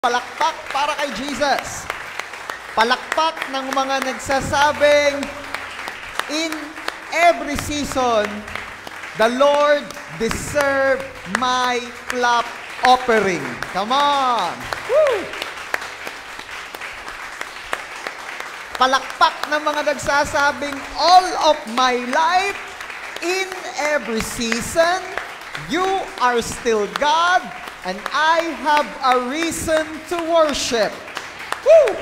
Palakpak para kay Jesus. Palakpak ng mga nagsasabing, in every season, the Lord deserve my clap offering. Come on! Woo! Palakpak ng mga nagsasabing, all of my life, in every season, you are still God, and I have a reason to worship. Woo!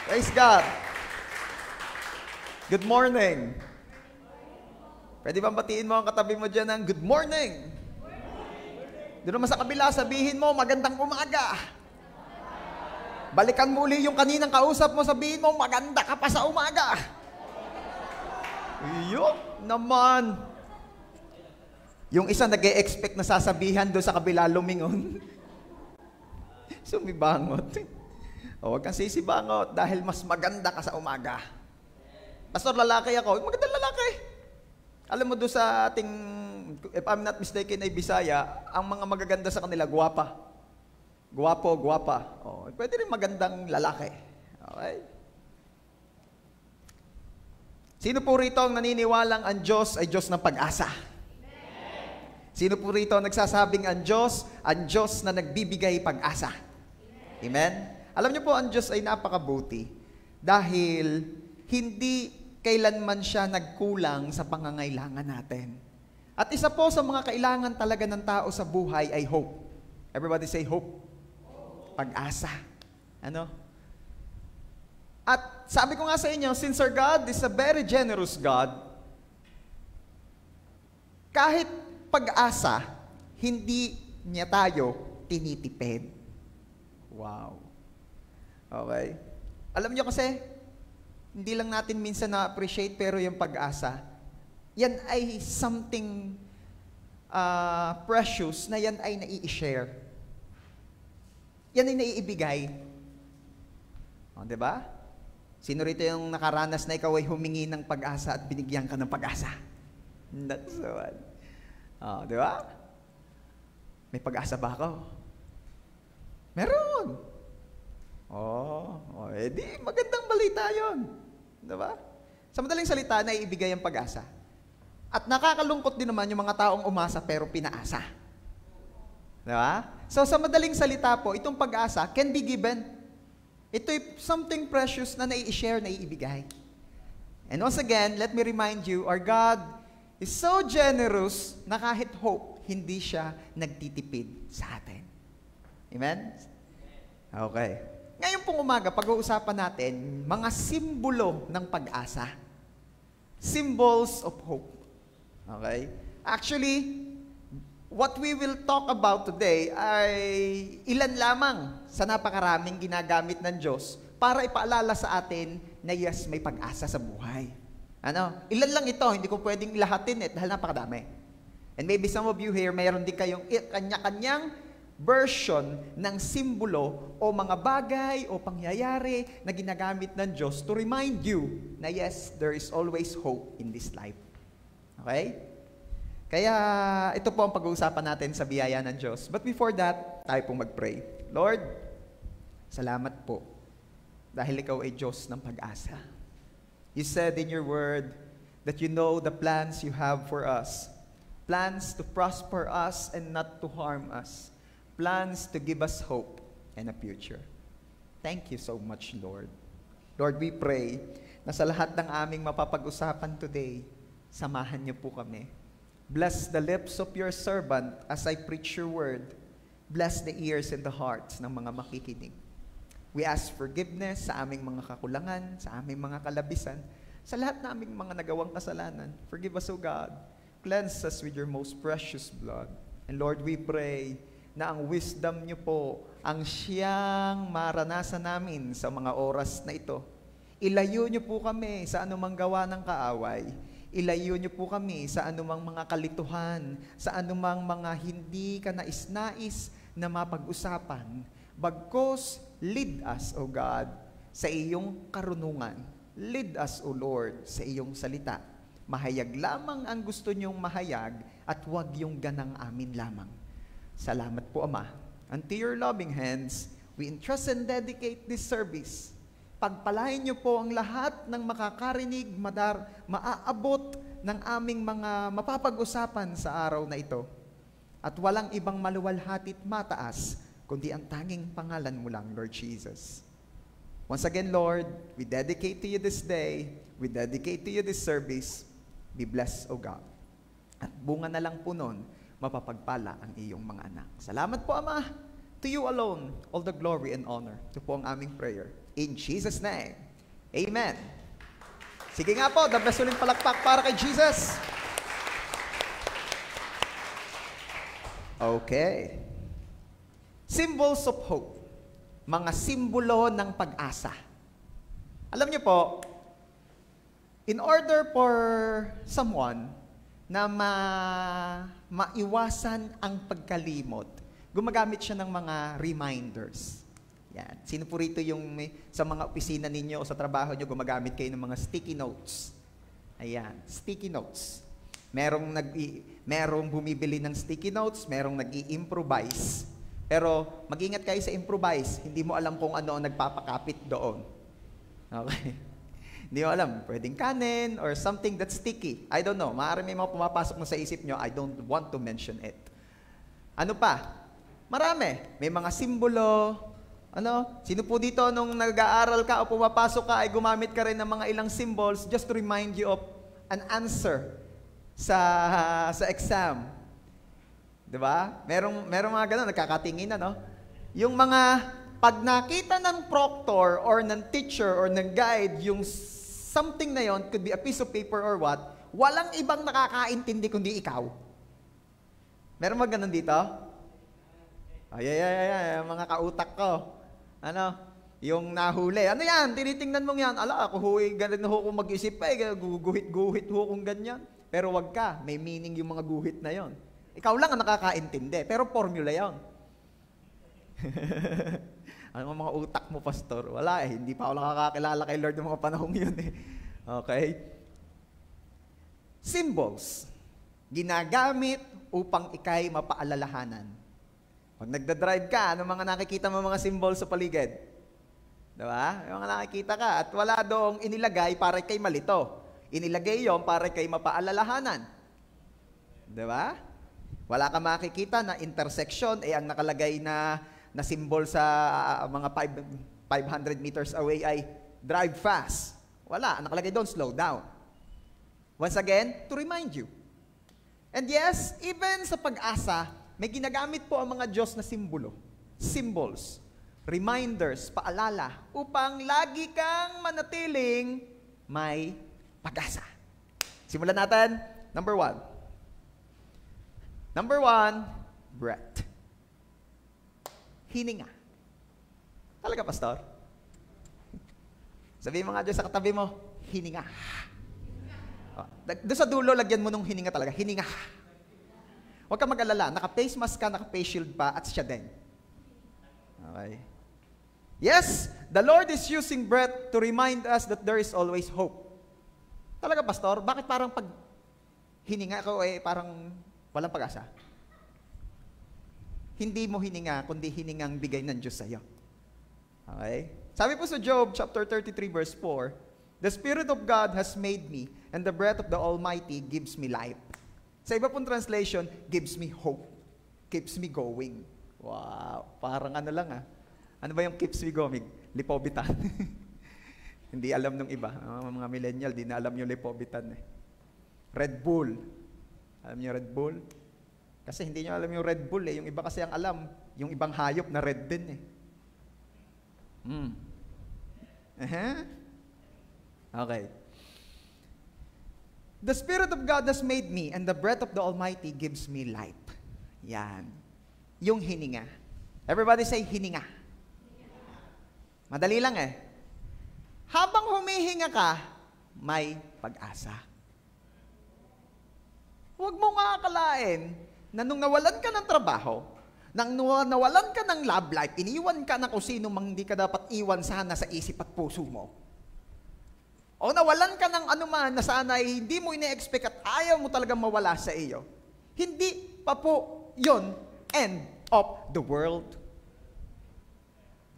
Praise God. Good morning. Pwede bang batiin mo ang katabi mo dyan ng good morning? Doon naman sa kabila, sabihin mo, magandang umaga. Balikan mo uli yung kaninang kausap mo, sabihin mo, maganda ka pa sa umaga. Yup naman. Yung isa nag-e-expect na sasabihan doon sa kabila, lumingon. Sumibangot. O, huwag kang sisibangot dahil mas maganda ka sa umaga. Pastor, lalaki ako. Magandang lalaki. Alam mo doon sa ating, if I'm not mistaken, ay Bisaya, ang mga magaganda sa kanila, guwapa. Guwapo, guwapa. O, pwede rin magandang lalaki. Okay? Sino po rito ang naniniwalang ang Diyos ay Diyos ng pag-asa? Sino po rito nagsasabing ang Diyos na nagbibigay pag-asa? Amen? Alam niyo po, ang Diyos ay napakabuti dahil hindi kailanman siya nagkulang sa pangangailangan natin. At isa po sa mga kailangan talaga ng tao sa buhay ay hope. Everybody say hope. Pag-asa. Ano? At sabi ko nga sa inyo, since our God is a very generous God, kahit pag-asa, hindi niya tayo tinitipid. Wow. Okay? Alam niyo kasi, hindi lang natin minsan na-appreciate, pero yung pag-asa, yan ay something precious na yan ay nai-share. Yan ay naiibigay. O, diba? Sino rito yung nakaranas na ikaw ay humingi ng pag-asa at binigyan ka ng pag-asa? That's the one. Oh, di ba? May pag-asa ba ako? Meron. Edi magandang balita yun. Di ba? Sa madaling salita, naiibigay ang pag-asa. At nakakalungkot din naman yung mga taong umasa pero pinaasa. Di ba? So sa madaling salita po, itong pag-asa can be given. Ito'y something precious na nai-share, naiibigay. And once again, let me remind you, our God is so generous na kahit hope, hindi siya nagtitipid sa atin. Amen? Okay. Ngayon pong umaga, pag-uusapan natin, mga simbolo ng pag-asa. Symbols of hope. Okay? Actually, what we will talk about today ay ilan lamang sa napakaraming ginagamit ng Diyos para ipaalala sa atin na yes, may pag-asa sa buhay. Ano? Ilan lang ito, hindi ko pwedeng lahatin dahil napakadami. And maybe some of you here, mayroon din kayong kanya-kanyang version ng simbolo o mga bagay o pangyayari na ginagamit ng Diyos to remind you na yes, there is always hope in this life. Okay? Kaya ito po ang pag-uusapan natin sa biyaya ng Diyos. But before that, tayo pong mag-pray. Lord, salamat po dahil ikaw ay Diyos ng pag-asa. You said in your word that you know the plans you have for us. Plans to prosper us and not to harm us. Plans to give us hope and a future. Thank you so much, Lord. Lord, we pray na sa lahat ng aming mapapag-usapan today, samahan niyo po kami. Bless the lips of your servant as I preach your word. Bless the ears and the hearts ng mga makikinig. We ask forgiveness sa aming mga kakulangan, sa aming mga kalabisan, sa lahat na aming mga nagawang kasalanan. Forgive us, O God. Cleanse us with your most precious blood. And Lord, we pray na ang wisdom niyo po ang siyang maranasan namin sa mga oras na ito. Ilayo niyo po kami sa anumang gawa ng kaaway. Ilayo niyo po kami sa anumang mga kalituhan, sa anumang mga hindi ka nais-nais na mapag-usapan. Bagkos, lead us, O God, sa iyong karunungan. Lead us, O Lord, sa iyong salita. Mahayag lamang ang gusto niyong mahayag at huwag yung ganang amin lamang. Salamat po, Ama. Unto your loving hands, we entrust and dedicate this service. Pagpalain niyo po ang lahat ng makakarinig, maaabot ng aming mga mapapag-usapan sa araw na ito. At walang ibang maluwalhatit mataas, kundi ang tanging pangalan mo lang, Lord Jesus. Once again, Lord, we dedicate to you this day, we dedicate to you this service. Be blessed, O God. At bunga na lang po nun, mapapagpala ang iyong mga anak. Salamat po, Ama. To you alone, all the glory and honor. Ito po ang aming prayer. In Jesus' name, amen. Sige nga po, the best uling palakpak para kay Jesus. Okay. Symbols of hope. Mga simbolo ng pag-asa. Alam niyo po, in order for someone na maiwasan ang pagkalimot, gumagamit siya ng mga reminders. Yan. Sino po rito yung sa mga opisina ninyo o sa trabaho nyo, gumagamit kayo ng mga sticky notes? Ayan, sticky notes. Merong bumibili ng sticky notes, merong nag-i-improvise. Pero mag-ingat kayo sa improvise, hindi mo alam kung ano ang nagpapakapit doon. Okay? Hindi mo alam, pwedeng kanin or something that's sticky. I don't know, maaari may mga pumapasok na sa isip nyo, I don't want to mention it. Ano pa? Marami. May mga simbolo. Sino po dito nung nag-aaral ka o pumapasok ka ay gumamit ka rin ng mga ilang symbols just to remind you of an answer sa exam. Diba? Merong mga ganun, nagkakatingin na, no? Yung mga, pag nakita ng proctor or ng teacher or ng guide, yung something na yon, could be a piece of paper or what, walang ibang nakakaintindi kundi ikaw. Meron mga ganun dito? Ay, mga kautak ko. Yung nahuli. Ano yan? Tinitingnan mo yan. Ala, ako ganun ho kung mag-isip guguhit-guhit ho kung ganyan. Pero wag ka, may meaning yung mga guhit na yon. Ikaw lang ang nakakaintindi, pero formula yon. Ano mga utak mo, Pastor? Wala eh, hindi pa ako nakakakilala kay Lord ng mga panahong yun eh. Okay? Symbols. Ginagamit upang ikay mapaalalahanan. Pag nagdadrive ka, ano mga nakikita mo mga symbols sa paligid? Diba? Yung mga nakikita ka at wala doong inilagay para kay malito. Inilagay yon para kay mapaalalahanan. Diba? Wala ka makikita na intersection, ang nakalagay na symbol sa mga 500 meters away ay drive fast. Wala, ang nakalagay doon, slow down. Once again, to remind you. And yes, even sa pag-asa, may ginagamit po ang mga Diyos na simbolo. Symbols, reminders, paalala, upang lagi kang manatiling may pag-asa. Simulan natin. Number 1. Number 1, breath. Hininga. Talaga, Pastor? Sabihin mo nga dyan sa katabi mo, hininga. Doon sa dulo, lagyan mo nung hininga talaga. Hininga. Huwag ka mag-alala. Naka-face mask ka, naka-face shield pa, at siya din. Okay. Yes, the Lord is using breath to remind us that there is always hope. Talaga, Pastor? Bakit parang pag hininga ko, parang walang pag-asa? Hindi mo hininga, kundi hiningang bigay ng Diyos sa iyo. Okay? Sabi po sa Job chapter 33 verse 4, the Spirit of God has made me, and the breath of the Almighty gives me life. Sa iba pong translation, gives me hope. Keeps me going. Wow, parang ano lang ah. Ano ba yung keeps me going? Lipobitan. Hindi alam ng iba. Mga millennial, di na alam yung lipobitan eh. Red Bull. Alam niyo Red Bull? Kasi hindi niyo alam yung Red Bull eh. Yung iba kasi ang alam, yung ibang hayop na red din eh. Okay. The Spirit of God has made me, and the breath of the Almighty gives me life. Yan. Yung hininga. Everybody say hininga. Madali lang eh. Habang humihinga ka, may pag-asa. Huwag mo nga akalain na nung nawalan ka ng trabaho, nang nawalan ka ng love life, iniwan ka na kung sino mang hindi ka dapat iwan sana sa isip at puso mo. O nawalan ka ng anuman na sana ay hindi mo ine-expect at ayaw mo talagang mawala sa iyo. Hindi pa po yon end of the world.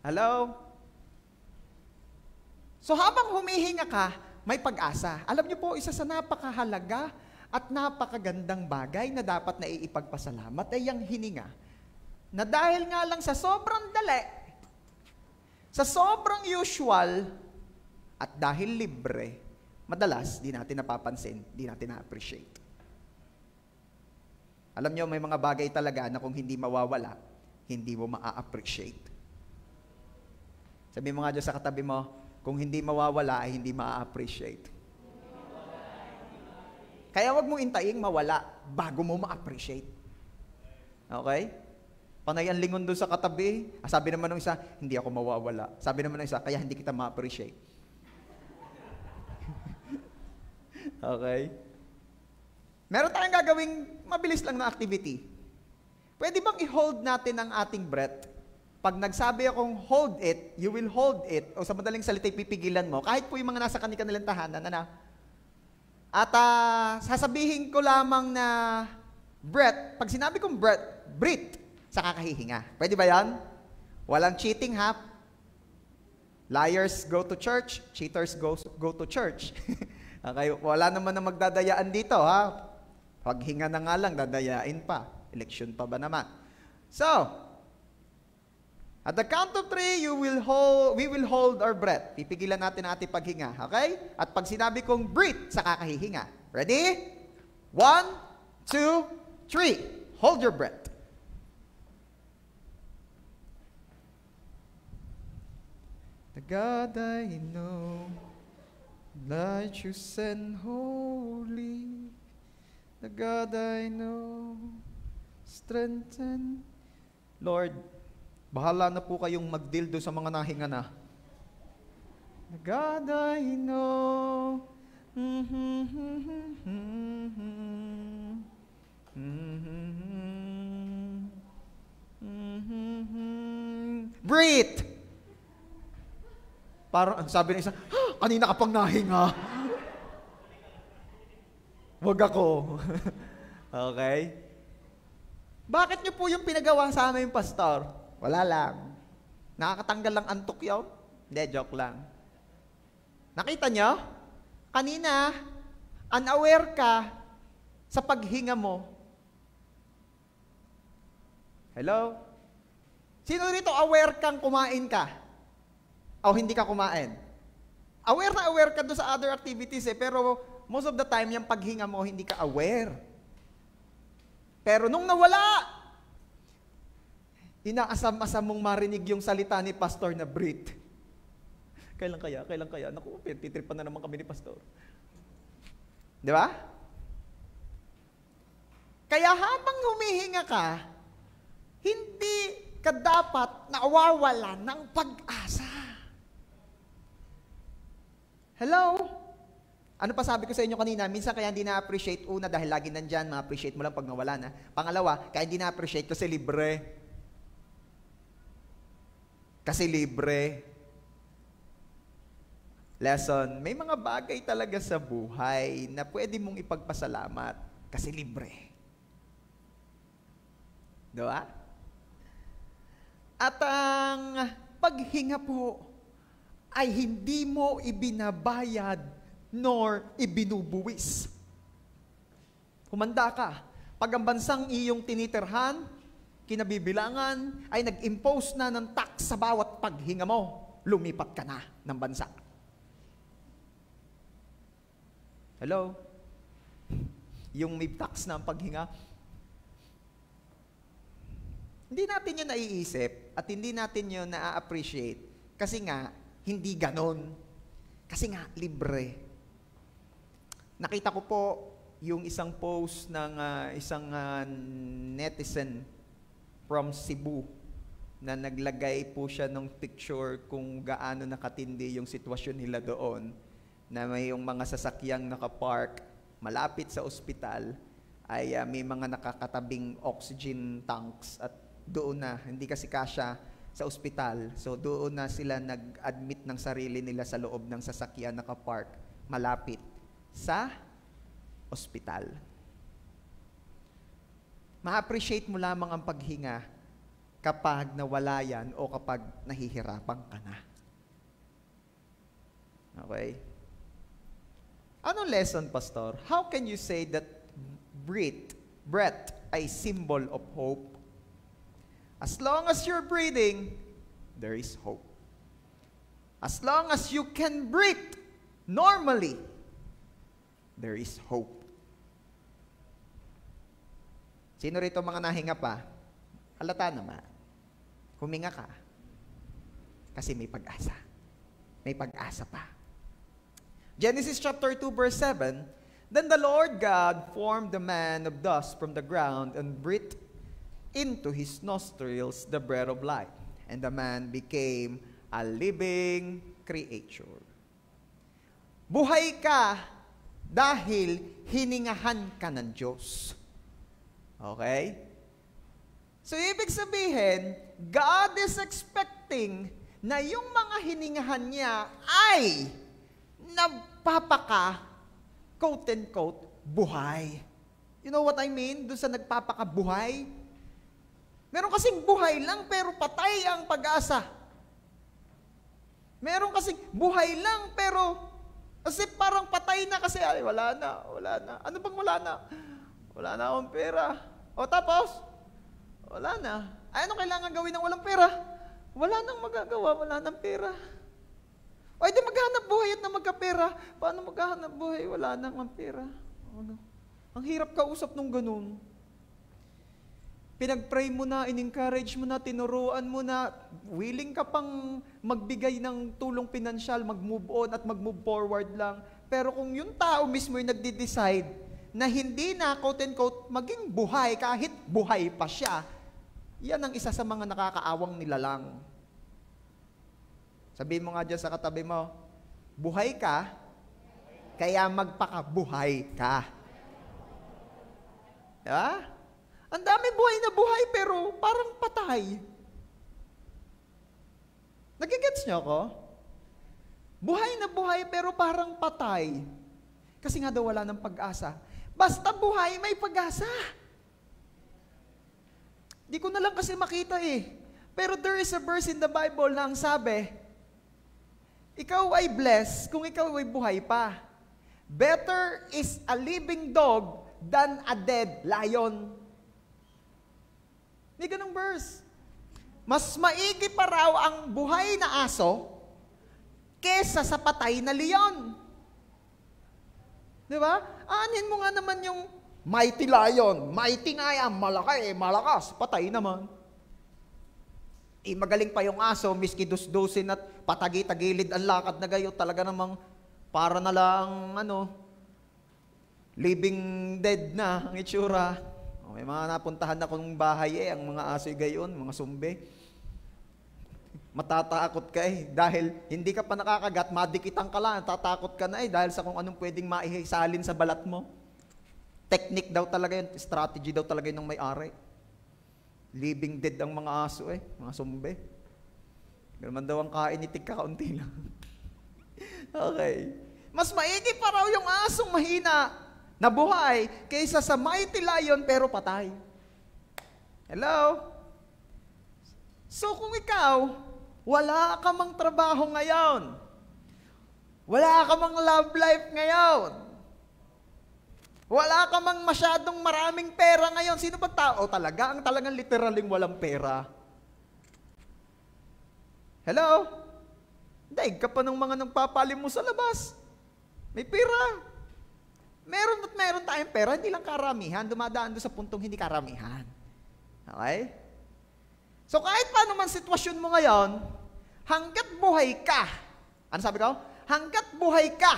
Hello? So habang humihinga ka, may pag-asa. Alam niyo po, isa sa napakahalaga at napakagandang bagay na dapat na iipagpasalamat ay ang hininga. Na dahil nga lang sa sobrang dali, sa sobrang usual, at dahil libre, madalas di natin napapansin, di natin na-appreciate. Alam niyo, may mga bagay talaga na kung hindi mawawala, hindi mo ma-appreciate. Sabi mo nga dyan sa katabi mo, kung hindi mawawala ay hindi ma-appreciate. Kaya wag mong intayin mawala bago mo ma-appreciate. Okay? Panay ang lingon doon sa katabi. Sabi naman ng isa, hindi ako mawawala. Sabi naman ng isa, kaya hindi kita ma-appreciate. Okay? Meron tayong gagawing mabilis lang na activity. Pwede bang i-hold natin ang ating breath? Pag nagsabi akong hold it, you will hold it, o sa madaling salita, pipigilan mo, kahit po yung mga nasa kanilang tahanan, At sasabihin ko lamang na breath, pag sinabi kong breath, breathe, sa kakahihinga. Pwede ba yan? Walang cheating, ha? Liars go to church, cheaters go to church. Okay, wala naman na magdadayaan dito, ha? Paghinga na nga lang, dadayain pa. Election pa ba naman? So, at the count of 3, we will hold our breath. Pipigilan natin ang ating paghinga, okay? At pag sinabi kong breathe, sa kakahihinga. Ready? 1, 2, 3. Hold your breath. The God I know, righteous and holy, the God I know, strengthen. Lord, bahala na po kayong mag-deal doon sa mga nahinga na. The God I know. Breathe! Parang sabi ng isa, kanina ka pang nahinga. Wag ako. Okay? Bakit niyo po yung pinagawa sa amin, Pastor? Wala lang. Nakakatanggal lang antok yun? Hindi, joke lang. Nakita nyo? Kanina, unaware ka sa paghinga mo. Hello? Sino rito aware kang kumain ka? O hindi ka kumain? Aware na aware ka doon sa other activities pero most of the time, yung paghinga mo, hindi ka aware. Pero nung nawala, inaasam-asam mong marinig yung salita ni Pastor na breathe. Kailan kaya? Kailan kaya? Naku, titripan na naman kami ni Pastor. Di ba? Kaya habang humihinga ka, hindi ka dapat nawawala ng pag-asa. Hello? Ano pa sabi ko sa inyo kanina? Minsan kaya hindi na-appreciate. Una, dahil lagi nandyan, ma-appreciate mo lang pag nawala na. Pangalawa, kaya hindi na-appreciate kasi libre. Kasi libre. Lesson, may mga bagay talaga sa buhay na pwede mong ipagpasalamat kasi libre. Diba? At ang paghinga po ay hindi mo ibinabayad nor ibinubuwis. Humanda ka. Pag ang bansang iyong tinitirhan, kinabibilangan, ay nag-impose na ng tax sa bawat paghinga mo, lumipat ka na ng bansa. Hello? Yung may tax na ang paghinga, hindi natin yun naiisip at hindi natin yun na-appreciate kasi nga, hindi ganon. Kasi nga, libre. Nakita ko po yung isang post ng isang netizen from Cebu na naglagay po siya ng picture kung gaano nakatindi yung sitwasyon nila doon na may yung mga sasakyang nakapark malapit sa ospital ay may mga nakakatabing oxygen tanks at doon na, hindi kasi kasya sa ospital. So doon na sila nag-admit ng sarili nila sa loob ng sasakyan nakapark malapit sa ospital. Ma-appreciate mo lamang ang paghinga kapag nawala yan o kapag nahihirapan ka na. Okay? Anong lesson, Pastor? How can you say that breath ay symbol of hope? As long as you're breathing, there is hope. As long as you can breathe normally, there is hope. Sino rito mga nahinga pa? Halata naman. Huminga ka. Kasi may pag-asa. May pag-asa pa. Genesis chapter 2 verse 7, Then the Lord God formed the man of dust from the ground and breathed into his nostrils the breath of life. And the man became a living creature. Buhay ka dahil hiningahan ka ng Diyos. Okay? So, ibig sabihin, God is expecting na yung mga hiningahan niya ay nagpapaka, quote-unquote, buhay. You know what I mean? Doon sa nagpapakabuhay. Meron kasing buhay lang pero patay ang pag-asa. Meron kasing buhay lang pero kasi parang patay na kasi ay wala na. Ano bang wala na? Wala na akong pera. O tapos, wala na. Ay, ano kailangan gawin ng walang pera? Wala nang magagawa, wala nang pera. O di maghanap buhay at na magkapera. Paano maghanap buhay? Wala nang pera. Ano? Ang hirap kausap nung ganun. Pinag-pray mo na, in-encourage mo na, tinuruan mo na, willing ka pang magbigay ng tulong pinansyal, mag-move on at mag-move forward lang. Pero kung yung tao mismo yung nagde-decide na hindi na, quote-unquote, maging buhay kahit buhay pa siya, yan ang isa sa mga nakakaawang nilalang. Sabihin mo nga dyan sa katabi mo, buhay ka, kaya magpakabuhay ka. Diba? Ang dami buhay na buhay pero parang patay. Nagigets niyo ako? Buhay na buhay pero parang patay. Kasi nga daw wala ng pag-asa. Basta buhay, may pag-asa. Di ko na lang kasi makita eh. Pero there is a verse in the Bible na ang sabi, ikaw ay blessed kung ikaw ay buhay pa. Better is a living dog than a dead lion. May ganong verse. Mas maigi pa raw ang buhay na aso kesa sa patay na leon. Di ba? Aanin mo nga naman yung mighty lion. Mighty nga yan, malaki, malakas, patay naman. Magaling pa yung aso, miski dus-dusin at patagi-tagilid ang lakad na gayo, talaga namang para na lang, living dead na ang itsura. May mga napuntahan na kong bahay ang mga aso'y gayon, mga sumbe. Matatakot ka dahil hindi ka pa nakakagat, madikitan ka lang, tatakot ka na dahil sa kung anong pwedeng maisalin sa balat mo. Technique daw talaga yun, strategy daw talaga yun ng may-ari. Living dead ang mga aso mga sumbe. Ganun daw ang kain, itig ka kaunti lang. Okay. Mas maigi pa raw yung asong mahina na buhay kaysa sa mighty lion pero patay. Hello? So kung ikaw, wala ka mang trabaho ngayon, wala ka mang love life ngayon, wala ka mang masyadong maraming pera ngayon, sino ba tao talaga? Ang talagang literaling walang pera. Hello? Daig ka pa ng mga nagpapalim mo sa labas. May pera. Meron at meron tayong pera, hindi lang karamihan, dumadaan doon sa puntong hindi karamihan. Okay? So kahit paano man sitwasyon mo ngayon, hanggat buhay ka, ano sabi ko? Hanggat buhay ka,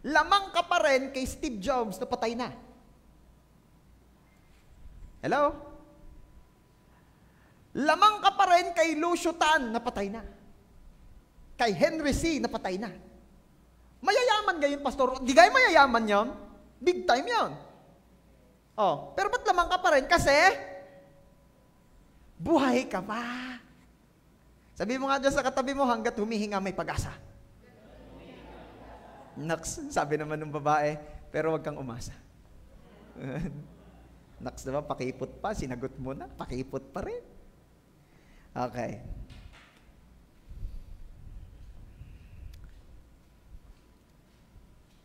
lamang ka pa rin kay Steve Jobs na patay na. Hello? Lamang ka pa rin kay Lucio Tan na patay na. Kay Henry C. na patay na. Mayayaman gayon, pastor. Di kayo mayayaman yon? Big time yon. Oh, pero ba't lamang ka pa rin? Kasi buhay ka pa. Sabi mo nga dyan sa katabi mo, hanggat humihinga may pag-asa. Naks, sabi naman ng babae, pero wag kang umasa. Naks naman, pakipot pa, sinagot mo na, pakipot pa rin. Okay.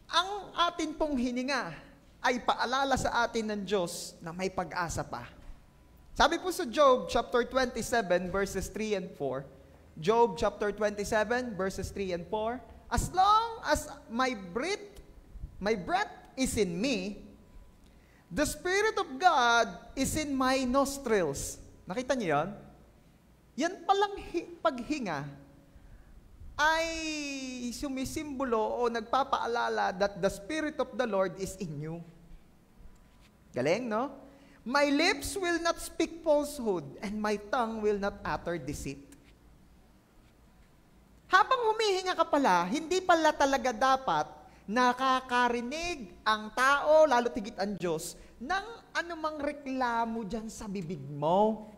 Ang atin pong hininga ay paalala sa atin ng Diyos na may pag-asa pa. Sabi po sa Job chapter 27 verses 3 and 4, Job chapter 27 verses 3 and 4, as long as my breath is in me, the Spirit of God is in my nostrils. Nakita niyo yan? Yan palang paghinga ay sumisimbolo o nagpapaalala that the Spirit of the Lord is in you. Galing, no? My lips will not speak falsehood, and my tongue will not utter deceit. Habang humihinga ka pala, hindi pala talaga dapat nakakarinig ang tao, lalo tigit ang Diyos, ng anumang reklamo dyan sa bibig mo.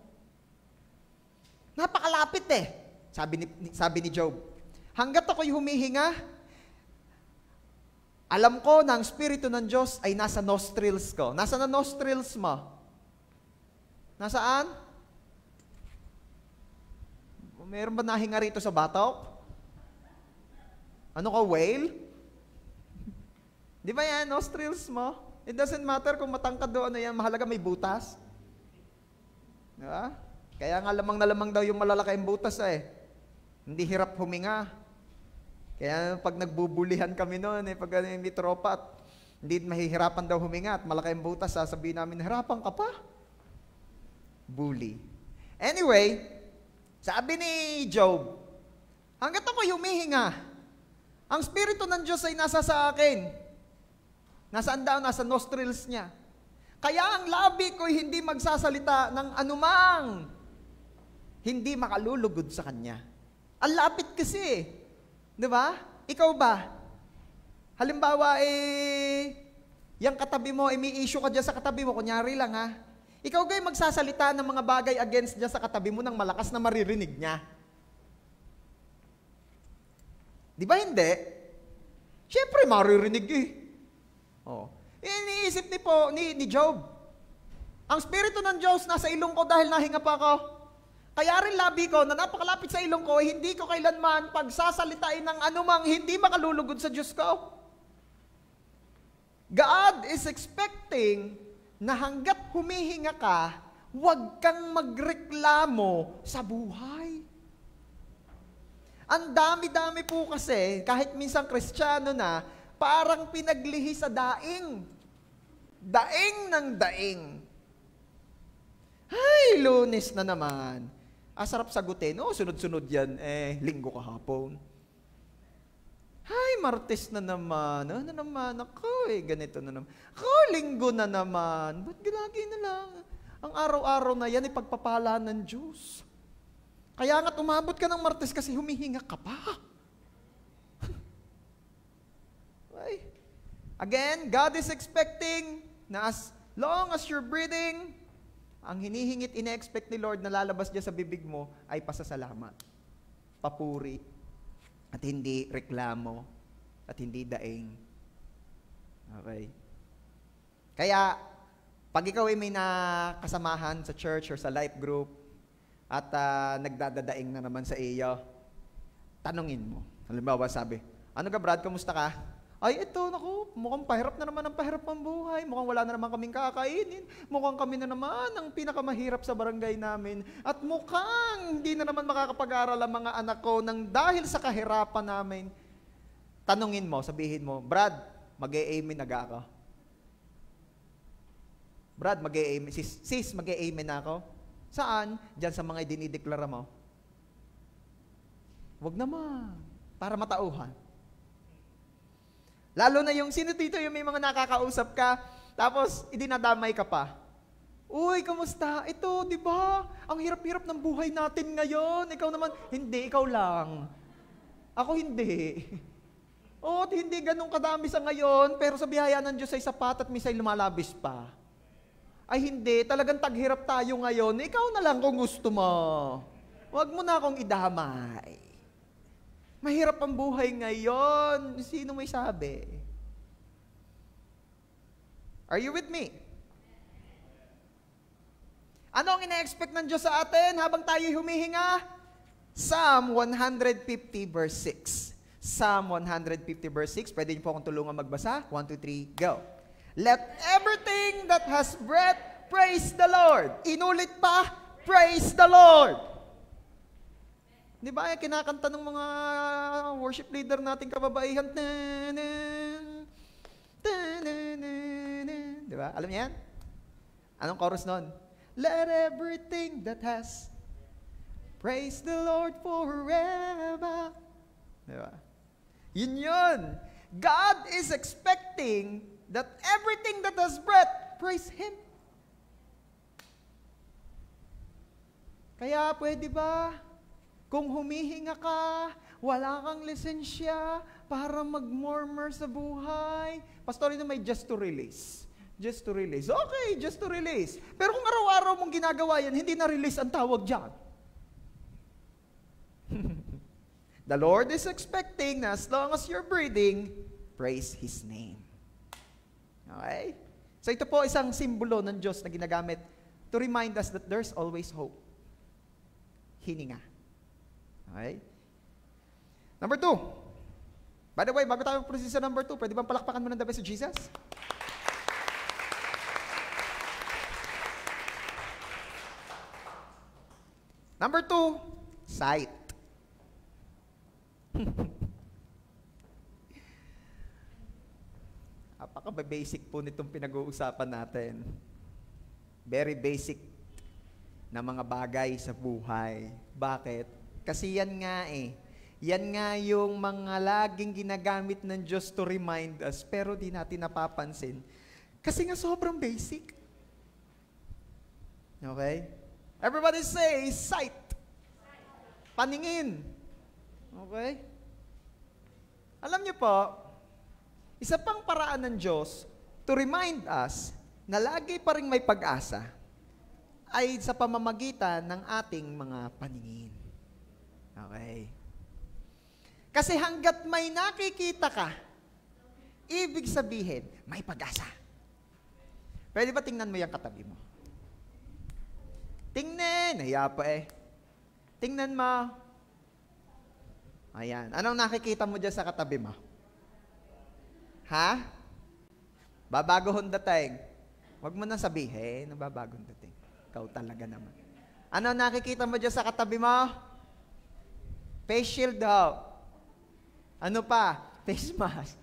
Napakalapit eh, sabi ni Job. Hanggat ako'y humihinga, alam ko na ang Espiritu ng Diyos ay nasa nostrils ko. Nasa na nostrils mo? Nasaan? Meron ba nahinga rito sa batok? Ano ka, whale? Di ba yan, nostrils mo? It doesn't matter kung matangkad o ano yan, mahalaga may butas. Di ba? Kaya nga lamang na lamang daw yung malalaki yung butas eh. Hindi hirap huminga. Kaya pag nagbubulihan kami noon, pag may tropa at hindi mahihirapan daw huminga at malaki yung butas, sasabihin namin, harapan ka pa? Bully. Anyway, sabi ni Job, hanggat ako'y humihinga, ang Espiritu ng Diyos ay nasa sa akin. Nasaan daw? Nasa nostrils niya. Kaya ang labi ko'y hindi magsasalita ng anumang hindi makalulugod sa Kanya. Ang lapit kasi. Di ba? Ikaw ba? Halimbawa, yung katabi mo, may issue ka dyan sa katabi mo, kunyari lang ha. Ikaw kayo magsasalita ng mga bagay against dyan sa katabi mo ng malakas na maririnig niya. Di ba hindi? Siyempre, maririnig eh. Oh. Iniisip ni Job, ang Espiritu ng Diyos nasa ilong ko dahil nahinga pa ako. Kaya rin labi ko na napakalapit sa ilong ko, hindi ko kailanman pagsasalitain ng anumang hindi makalulugod sa Diyos ko. God is expecting na hanggat humihinga ka, huwag kang magreklamo sa buhay. Ang dami-dami po kasi, kahit minsan Kristiyano na, parang pinaglihi sa daing. Daing ng daing. Ay, Lunes na naman. Sarap sagutin. Sunod-sunod yan. Linggo kahapon. Ay, Martes na naman. Ano naman? Ako, ganito na naman. Ako, Linggo na naman. Ba't lagi na lang? Ang araw-araw na yan, pagpapala ng Diyos. Kaya nga, umabot ka ng Martes kasi humihinga ka pa. Ay. Again, God is expecting na as long as you're breathing, ang hinihingit, ine-expect ni Lord na lalabas dyan sa bibig mo ay pasasalamat, papuri, at hindi reklamo, at hindi daing. Okay? Kaya, pag ikaw ay may nakasamahan sa church or sa life group, at nagdadadaing na naman sa iyo, tanungin mo. Halimbawa sabi, ano ka Brad, kamusta ka? Ay, ito, naku, mukhang pahirap na naman ang pahirap ng buhay. Mukhang wala na naman kaming kakainin. Mukhang kami na naman ang pinakamahirap sa barangay namin. At mukhang hindi na naman makakapag-aral ang mga anak ko nang dahil sa kahirapan namin. Tanungin mo, sabihin mo, Brad, mag-e-amen na ako. Brad, mag-e-amen. Sis, mag-e-amen na ako. Saan? Diyan sa mga dinideklara mo. Huwag naman. Para matauhan. Lalo na yung sino dito yung may mga nakakausap ka, tapos idinadamay ka pa. Uy, kamusta? Ito, di ba? Ang hirap-hirap ng buhay natin ngayon. Ikaw naman, hindi, ikaw lang. Ako hindi. At hindi ganun kadami sa ngayon, pero sa biyaya ng Diyos ay sapat at misa'y lumalabis pa. Ay hindi, talagang taghirap tayo ngayon. Ikaw na lang kung gusto mo. Huwag mo na akong idamay. Mahirap ang buhay ngayon. Sino may sabi? Are you with me? Ano ang ina-expect ng Diyos sa atin habang tayo humihinga? Psalm 150 verse 6. Psalm 150 verse 6. Pwede niyo po akong tulungan magbasa? 1, 2, 3, go. Let everything that has breath praise the Lord. Inulit pa, praise the Lord. Di ba yung kinakanta ng mga worship leader nating kababaihan? Di ba? Alam niyo yan? Anong chorus nun? Let everything that has praise the Lord forever. Di ba? Yun. God is expecting that everything that has breath, praise Him. Kaya pwede ba, kung humihinga ka, wala kang lisensya para mag-murmur sa buhay? Pastor, ito may just to release. Just to release. Okay, just to release. Pero kung araw-araw mong ginagawa yan, hindi na release ang tawag dyan. The Lord is expecting na as long as you're breathing, praise His name. Okay? So ito po isang simbolo ng Diyos na ginagamit to remind us that there's always hope. Hininga. Okay? Number 2. By the way, bago tayo proceed sa number 2, pwede bang palakpakan mo ng the best to Jesus? Number 2, sight. Apaka-basic po nitong pinag-uusapan natin. Very basic na mga bagay sa buhay. Bakit? Kasi yan nga eh. Yan nga yung mga laging ginagamit ng Diyos to remind us, pero di natin napapansin. Kasi nga sobrang basic. Okay? Everybody say, sight. Paningin. Okay? Alam niyo po, isa pang paraan ng Diyos to remind us na lagi pa rin may pag-asa ay sa pamamagitan ng ating mga paningin. Okay? Kasi hanggat may nakikita ka, ibig sabihin, may pag-asa. Pwede ba tingnan mo yung katabi mo? Tingnan, nahiya pa eh. Tingnan mo. Ayan. Anong nakikita mo dyan sa katabi mo? Ha? Babagong dating. Huwag mo na sabihin na babagong dating. Ikaw talaga naman. Ano nakikita mo dyan sa katabi mo? Face shield daw. Ano pa? Face mask.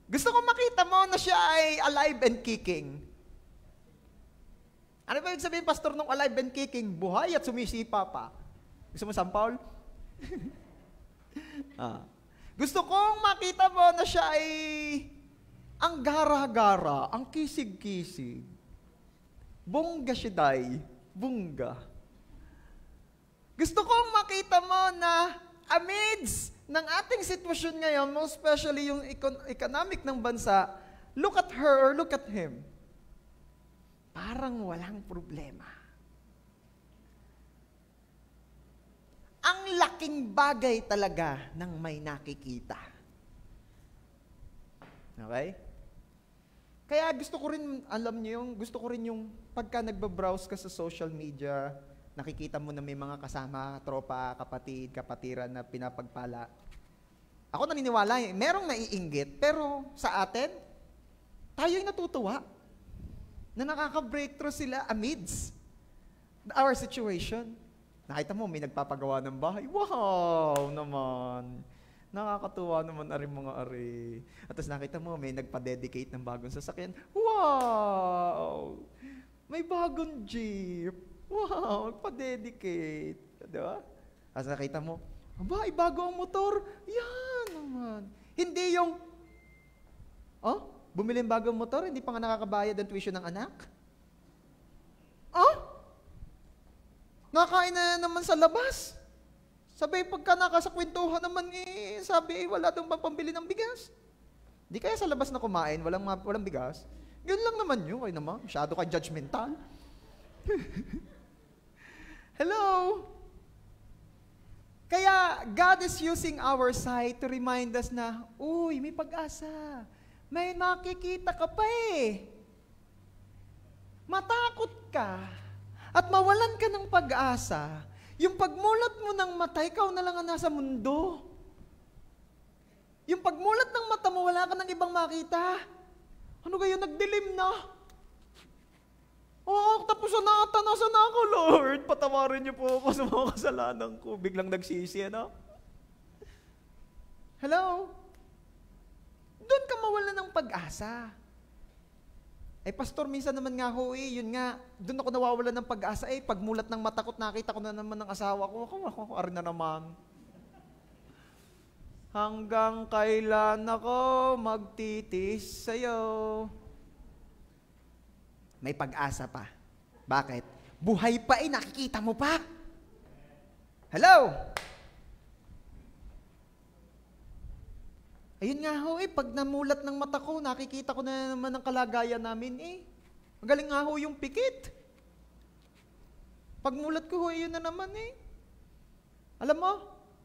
Gusto ko makita mo na siya ay alive and kicking. Ano ba yung sabihin, pastor, nung alive and kicking? Buhay at sumisipa pa. Gusto mo sampaul? Gusto kong makita mo na siya ay ang gara-gara, ang kisig-kisig. Bongga siya, day. Bongga. Gusto kong makita mo na amidst ng ating sitwasyon ngayon, most especially yung economic ng bansa, look at her or look at him. Parang walang problema. Ang laking bagay talaga ng may nakikita. Okay? Kaya gusto ko rin, alam niyo yung, gusto ko rin yung pagka nagbabrowse ka sa social media, nakikita mo na may mga kasama, tropa, kapatid, kapatiran na pinapagpala. Ako naniniwala, merong naiinggit, pero sa atin, tayo'y natutuwa na nakaka-breakthrough sila amidst our situation. Nakita mo, may nagpapagawa ng bahay. Wow naman! Nakakatuwa naman ari mga ari. At tapos nakita mo, may nagpa-dedicate ng bagong sasakyan. Wow! May bagong jeep. Wow! Nagpa-dedicate. Diba? Tapos nakita mo, aba, bago ang motor. Yan naman. Hindi yung, bumili ng bagong motor, hindi pa nga nakakabayad ang tuition ng anak? Nakain na naman sa labas. Sabi, pagka nakasakwentuhan naman sabi, wala daw bang pambili ng bigas. Di kaya sa labas na kumain, walang bigas. Yun lang naman yun, kayo naman. Masyado ka judgmental. Hello? Kaya, God is using our sight to remind us na, uy, may pag-asa. May makikita ka pa eh. matakot ka at mawalan ka ng pag-asa, yung pagmulat mo ng mata, ikaw na lang ang nasa mundo. Yung pagmulat ng mata mo, wala ka ng ibang makita. Ano kayo, nagdilim na? Tapos na ata, nasa na ako, Lord. Patawarin niyo po ako sa mga kasalanan ko. Biglang nagsisi, ano? Hello? Doon ka mawala ng pag-asa. Pastor, minsan naman nga ho yun nga, doon ako nawawala ng pag-asa pagmulat ng mata ko't nakita ko na naman ng asawa ko, ako ari na naman. Hanggang kailan ako magtitis sa'yo? May pag-asa pa. Bakit? Buhay pa nakikita mo pa. Hello? Ayun nga ho pag namulat ng mata ko, nakikita ko na naman ang kalagayan namin Magaling nga ho yung pikit. Pagmulat ko yun na naman Alam mo,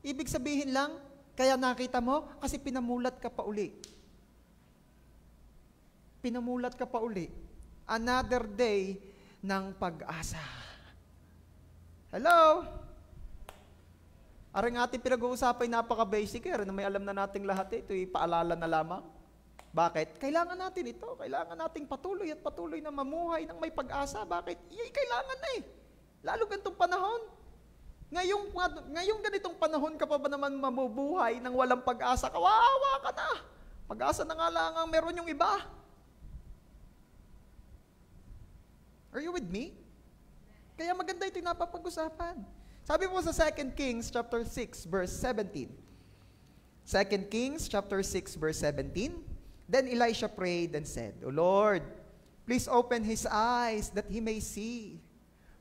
ibig sabihin lang, kaya nakita mo, kasi pinamulat ka pa uli. Pinamulat ka pa uli. Another day ng pag-asa. Hello? Aring ating pinag-uusapay, napaka-basic na may alam na nating lahat ito, paalala na lamang. Bakit? Kailangan natin ito. Kailangan nating patuloy at patuloy na mamuhay ng may pag-asa. Bakit? Kailangan na Lalo ganitong panahon. Ngayong ganitong panahon ka pa ba naman mamubuhay ng walang pag-asa? Kawawa ka na. Pag-asa na nga lang ang meron yung iba. Are you with me? Kaya maganda ito yung napapag-usapan. Sabi mo sa 2 Kings chapter 6 verse 17. 2 Kings chapter 6 verse 17. Then Elisha prayed and said, O Lord, please open his eyes that he may see.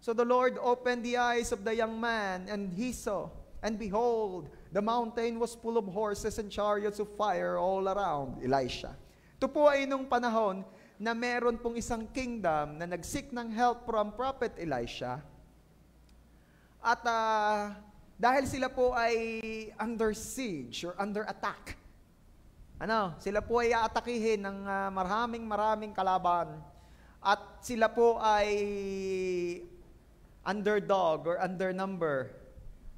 So the Lord opened the eyes of the young man, and he saw, and behold, the mountain was full of horses and chariots of fire all around Elisha. Ito po ay nung panahon na meron pong isang kingdom na nag-seek ng help from Prophet Elisha. At dahil sila po ay under siege or under attack, sila po ay aatakihin ng maraming kalaban. At sila po ay underdog or undernumber.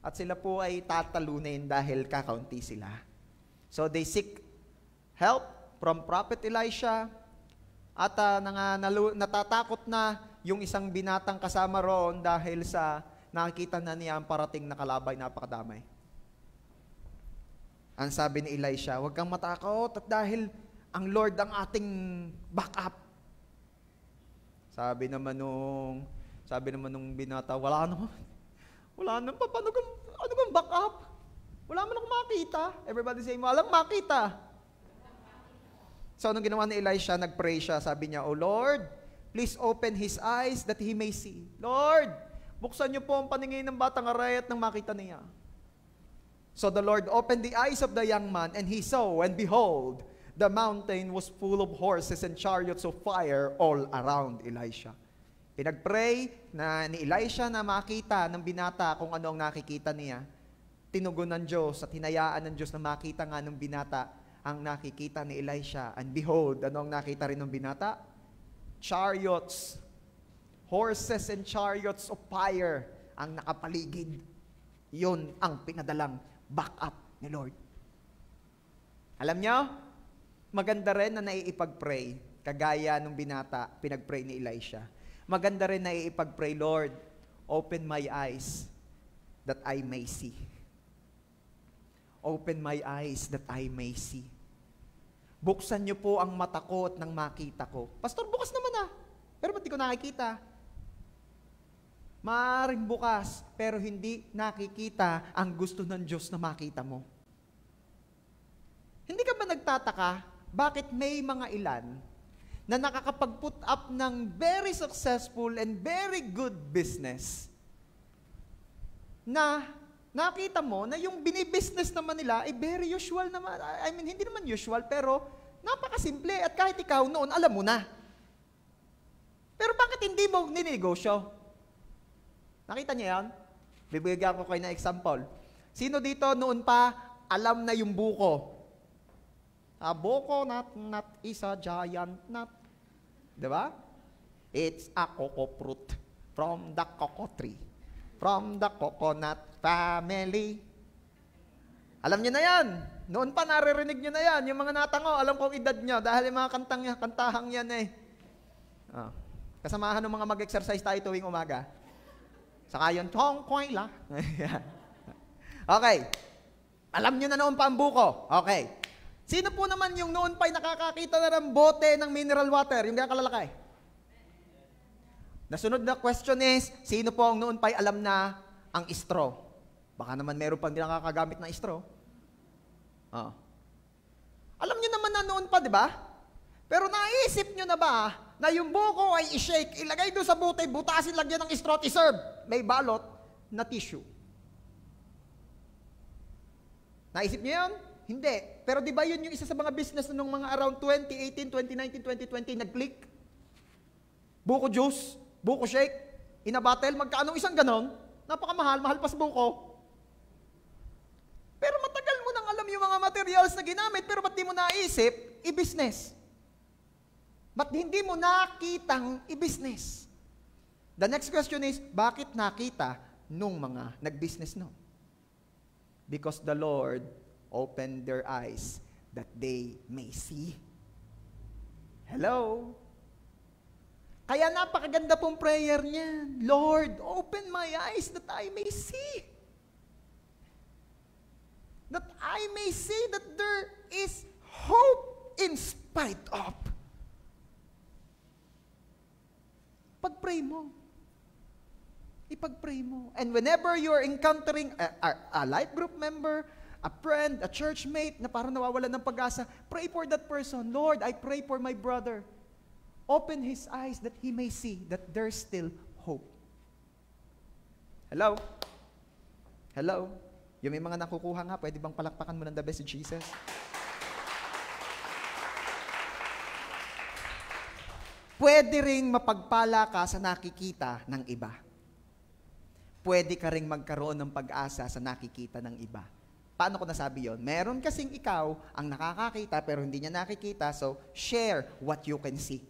At sila po ay tatalunin dahil kakaunti sila. So they seek help from Prophet Elisha. At natatakot na yung isang binatang kasama roon dahil sa nakikita na niya ang parating na kalabay, napakadamay. Ang sabi ni Elisha, huwag kang matakot at dahil ang Lord ang ating backup. Sabi naman nung binata, wala naman, ano bang backup? Wala man akong makita. Everybody say, walang makita. So, anong ginawa ni Elisha? Nag-pray siya. Sabi niya, O Lord, please open his eyes that he may see. Lord, buksan niyo po ang paningin ng batang aray at nang makita niya. So the Lord opened the eyes of the young man, and he saw, and behold, the mountain was full of horses and chariots of fire all around Elisha. Pinag-pray na ni Elisha na makita ng binata kung ano ang nakikita niya. Tinugon ng Diyos at hinayaan ng Diyos na makita nga ng binata ang nakikita ni Elisha. And behold, ano ang nakita rin ng binata? Chariots, horses and chariots of fire ang nakapaligid. Yun ang pinadalang backup ni Lord. Alam nyo, maganda rin na naiipag-pray, kagaya nung binata, pinag-pray ni Elisha. Maganda rin na naiipag-pray, Lord, open my eyes that I may see. Open my eyes that I may see. Buksan niyo po ang mata ko at nang makita ko. Pastor, bukas naman pero ba't di ko nakikita? Maaaring bukas, pero hindi nakikita ang gusto ng Diyos na makita mo. Hindi ka ba nagtataka, bakit may mga ilan na nakakapag-put up ng very successful and very good business na nakita mo na yung binibusiness naman nila ay very usual naman. I mean, hindi naman usual, pero napakasimple at kahit ikaw noon, alam mo na. Pero bakit hindi mo ninegosyo? Nakita niyo yan? Bibigyan ko kayo ng example. Sino dito noon pa alam na yung buko? A buko not is a giant nut. Diba? It's a cocoa fruit from the cocoa tree. From the coconut family. Alam niyo na yan. Noon pa naririnig niyo na yan. Yung mga natango, alam kong edad niyo. Dahil yung mga kantahang yan eh. Kasamahan ng mga mag-exercise tayo tuwing umaga. Saka yun, tong koy la. Okay. Alam niyo na noon pa ang buko. Okay. Sino po naman yung noon pa'y nakakakita na ng bote ng mineral water? Yung gaya kalalakay. Nasunod na question is, sino po ang noon pa'y alam na ang straw? Baka naman meron pang di nakakagamit ng straw. Alam niyo naman na noon pa, di ba? Pero naisip niyo na ba na yung buko ay i-shake, ilagay doon sa bote, butasin, lagyan ng straw, i-serve. May balot na tissue. Naisip niyo yun? Hindi. Pero di ba yun yung isa sa mga business nung mga around 2018, 2019, 2020, nag-click? Buko juice, buko shake, in a bottle, magkano isang ganon? Napakamahal, mahal pa sa buko. Pero matagal mo nang alam yung mga materials na ginamit, pero ba't di mo naisip, i-business? Ba't hindi mo nakitang i-business? The next question is, bakit nakita nung mga nag-business no? Because the Lord opened their eyes that they may see. Hello? Kaya napakaganda pong prayer niya. Lord, open my eyes that I may see. That I may see that there is hope in spite of. Pag-pray mo. Ipag-pray mo. And whenever you're encountering a life group member, a friend, a church mate na parang nawawalan ng pag-asa, pray for that person. Lord, I pray for my brother. Open his eyes that he may see that there's still hope. Hello? Hello? Yung may mga nakukuha nga, pwede bang palakpakan mo ng the best Jesus? Pwede ring mapagpala ka sa nakikita ng iba. Pwede ka ring magkaroon ng pag-asa sa nakikita ng iba. Paano ko nasabi yon? Meron kasing ikaw ang nakakakita pero hindi niya nakikita, so share what you can see.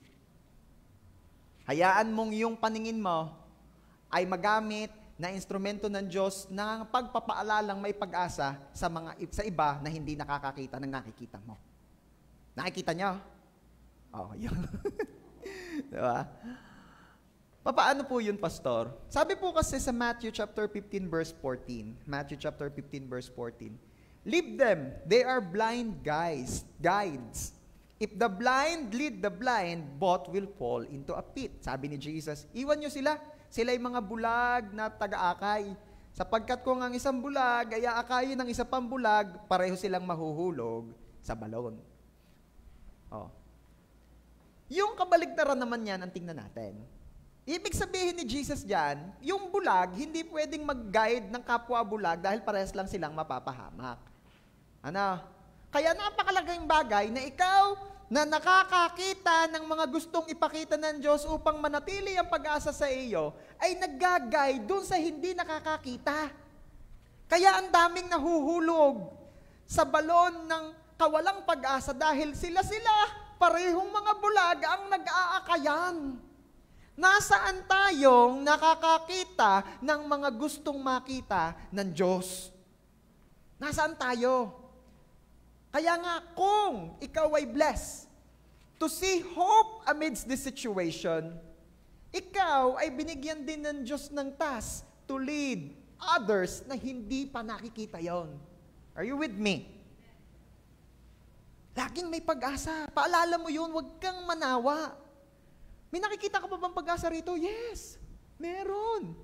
Hayaan mong yung paningin mo ay magamit na instrumento ng Diyos na pagpapaalalang may pag-asa sa iba na hindi nakakakita ng nakikita mo. Nakikita niyo? Oh, yun. Diba? Paano po yun, Pastor? Sabi po kasi sa Matthew chapter 15 verse 14. Matthew chapter 15 verse 14. Leave them. They are blind guides. If the blind lead the blind, both will fall into a pit. Sabi ni Jesus, iwan nyo sila. Sila'y mga bulag na taga-akay. Sapagkat kung ang isang bulag ay aakayin ng isa pang bulag, pareho silang mahuhulog sa balon. Oh. Yung kabaligtaran naman yan ang tingnan natin. Ibig sabihin ni Jesus dyan, yung bulag, hindi pwedeng mag-guide ng kapwa bulag dahil parehas lang silang mapapahamak. Ano? Kaya napakalaging bagay na ikaw na nakakakita ng mga gustong ipakita ng Diyos upang manatili ang pag-asa sa iyo, ay nag-guide dun sa hindi nakakakita. Kaya ang daming nahuhulog sa balon ng kawalang pag-asa dahil sila-sila, parehong mga bulag ang nag-aakayan. Nasaan tayong nakakakita ng mga gustong makita ng Diyos? Nasaan tayo? Kaya nga, kung ikaw ay blessed to see hope amidst this situation, ikaw ay binigyan din ng Diyos ng task to lead others na hindi pa nakikita yon. Are you with me? Laging may pag-asa. Paalala mo yun, huwag kang manawa. May nakikita ka pa bang pag-asa rito? Yes, meron.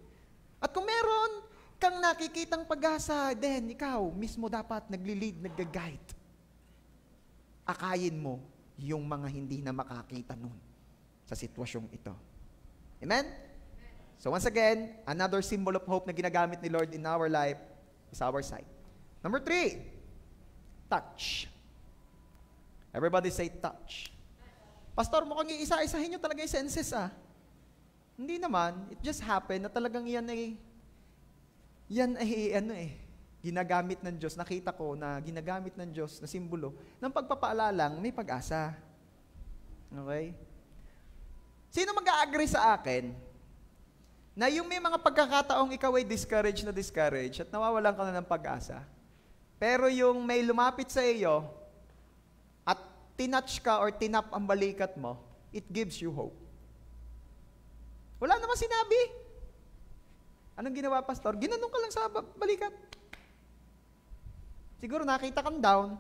At kung meron kang nakikitang pag-asa, then ikaw mismo dapat nagli-lead, nag-guide. Akayin mo yung mga hindi na makakita nun sa sitwasyong ito. Amen? So once again, another symbol of hope na ginagamit ni Lord in our life is our sight. Number 3, touch. Everybody say touch. Pastor, mukhang iisa-isahin nyo talaga yung senses Hindi naman. It just happened na talagang yan ay ginagamit ng Diyos. Nakita ko na ginagamit ng Diyos na simbolo ng pagpapaalalang may pag-asa. Okay? Sino mag-a-agree sa akin na yung may mga pagkakataong ikaw ay discouraged at nawawalan ka na ng pag-asa, pero yung may lumapit sa iyo at tinatch ka or tinap ang balikat mo, it gives you hope. Wala naman sinabi. Anong ginawa, pastor? Ginanong ka lang sa balikat. Siguro nakita kang down,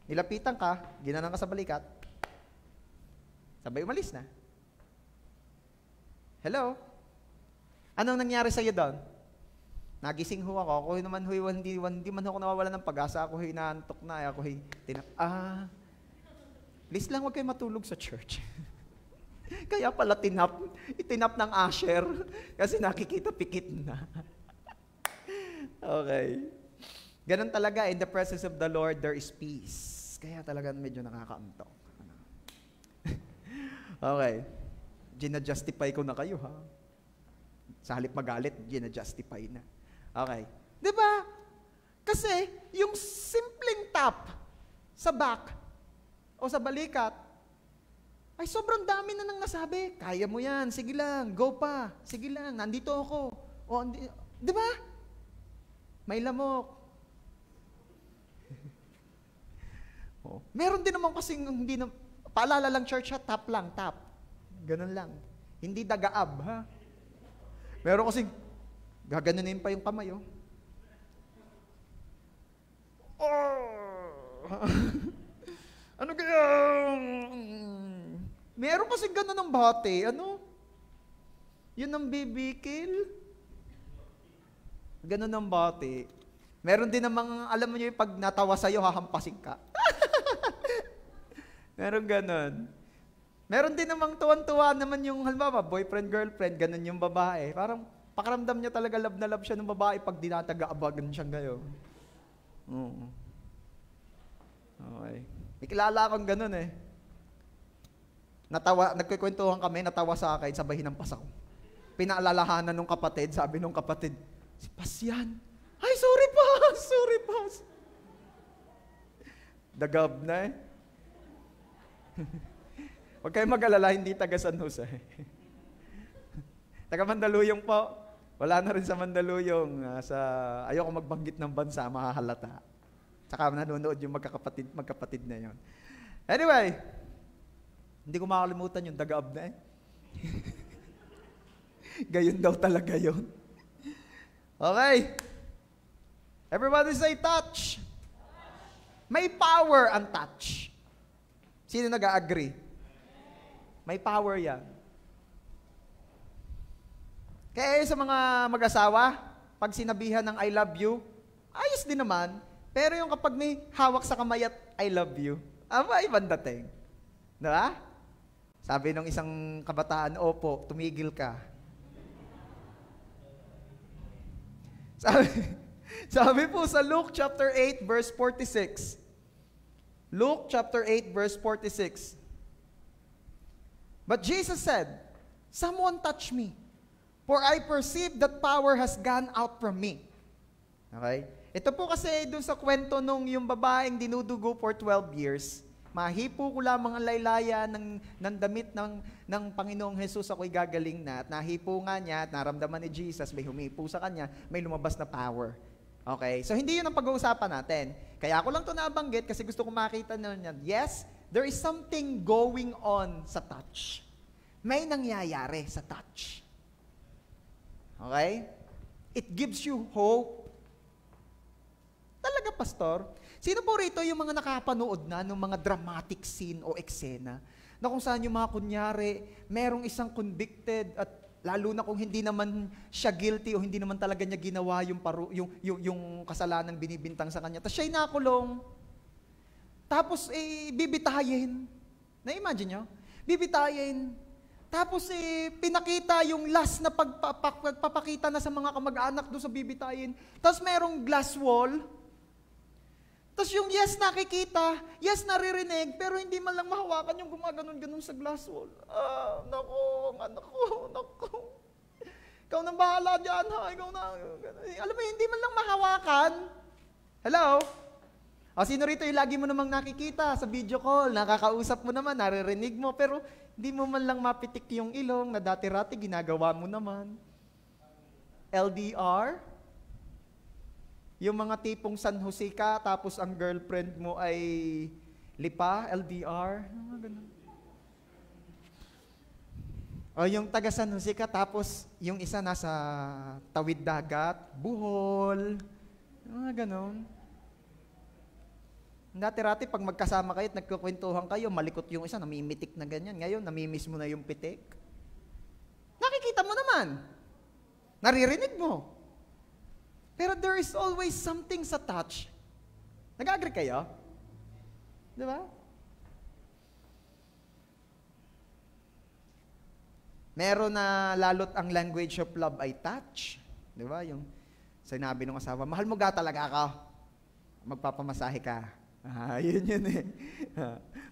nilapitan ka, ginanong ka sa balikat, sabay umalis na. Hello? Anong nangyari sa iyo doon? Nagising ho ako. Ako naman hindi man ako nawawalan ng pag-asa. Ako inaantok na. Ako please lang huwag kayo matulog sa church. Kaya pala itinap ng usher. Kasi nakikita pikit na. Okay. Ganun talaga, in the presence of the Lord, there is peace. Kaya talaga medyo nakakaantok. Okay. Gina-justify ko na kayo, ha? Sa halip magalit, gina-justify na. Okay. Diba? Kasi, yung simpleng tap sa back o sa balikat, ay sobrang dami na nang nasabi. Kaya mo yan, sige lang, go pa, sige lang, nandito ako. Diba? May lamok. Meron din naman kasing hindi na, paalala lang church, ha, tap lang, tap. Ganun lang. Hindi dagaab, ha? Meron kasing, gaganunin pa yung kamay, oh. Ano kaya? Meron kasing ganun ng bate, ano? Yun ang bibikil. Ganun ng bate. Meron din namang, alam mo nyo yung pag natawa sa'yo, hahampasin ka. Meron ganun. Meron din namang tuwan-tuwa naman yung, halimbawa, boyfriend, girlfriend, ganun yung babae. Parang pakaramdam niya talaga love na love siya ng babae pag dinataga-abagan siya ngayon. Oo. Okay. May kilala akong ganun eh. Nagkikwentuhan kami, natawa sa akin, sabay hinampas ako. Pinaalalahanan nung kapatid, sabi nung kapatid, si Pas yan. Ay, sorry Pas. Dagab na eh. Huwag kayo mag-alala, hindi taga San Jose. Taga Mandaluyong po. Wala na rin sa Mandaluyong. Ayoko magbanggit ng bansa, mahahalata. Tsaka nanonood yung magkapatid na yon. Anyway, hindi ko makalimutan yung dagaab na eh. Gayon daw talaga yon. Okay. Everybody say touch. May power ang touch. Sino nag-agree? May power yan. Kaya sa mga mag-asawa, pag sinabihan ng I love you, ayos din naman. Pero yung kapag may hawak sa kamay at I love you, ibang dating. Diba? Sabi ng isang kabataan, opo, tumigil ka. Sabi po sa Luke chapter 8 verse 46. Luke chapter 8 verse 46. But Jesus said, someone touch me, for I perceive that power has gone out from me. Okay? Ito po kasi doon sa kwento nung yung babaeng dinudugo for 12 years, mahipo ko lamang ang laylaya ng damit ng Panginoong Jesus, ako'y gagaling na. At nahipo nga niya at naramdaman ni Jesus, may humipo sa kanya, may lumabas na power. Okay? So hindi yun ang pag-uusapan natin. Kaya ako lang ito nabanggit kasi gusto ko makita na yan. Yes, there is something going on sa touch. May nangyayari sa touch. Okay? It gives you hope. Talaga, pastor? Sino po rito yung mga nakapanood na ng mga dramatic scene o eksena na kung saan yung mga kunyari, merong isang convicted at lalo na kung hindi naman siya guilty o hindi naman talaga niya ginawa yung kasalanang binibintang sa kanya. Tapos siya'y nakulong. Tapos, bibitayin. Na-imagine nyo? Bibitayin. Tapos, pinakita yung last na pagpapakita na sa mga kamag-anak doon sa bibitayin. Tapos, merong glass wall. Tapos, yung yes nakikita, yes naririnig, pero hindi man lang mahawakan yung gumaganon-ganon sa glass wall. Naku, anak ko. Ikaw nang bahala dyan, ha? Ikaw na. Alam mo, hindi man lang mahawakan. Hello? O, sino rito yung lagi mo namang nakikita sa video call, nakakausap mo naman, naririnig mo, pero Hindi mo man lang mapitik yung ilong na dati-rati ginagawa mo naman. LDR, yung mga tipong San Jose ka, tapos ang girlfriend mo ay Lipa, LDR. Ganun. O yung taga San Jose ka, tapos yung isa nasa tawid dagat, Bohol. Ganon. Dati-rati, pag magkasama kayo at nagkukwentuhan kayo, malikot yung isa, namimitik na ganyan. Ngayon, namimiss mo na yung pitik. Nakikita mo naman. Naririnig mo. Pero there is always something sa touch. Nag-agree kayo? Di ba? Meron na lalot ang language of love ay touch. Di ba? Yung sinabi ng asawa, mahal mo ga talaga ako? Magpapamasahe ka. Yun eh.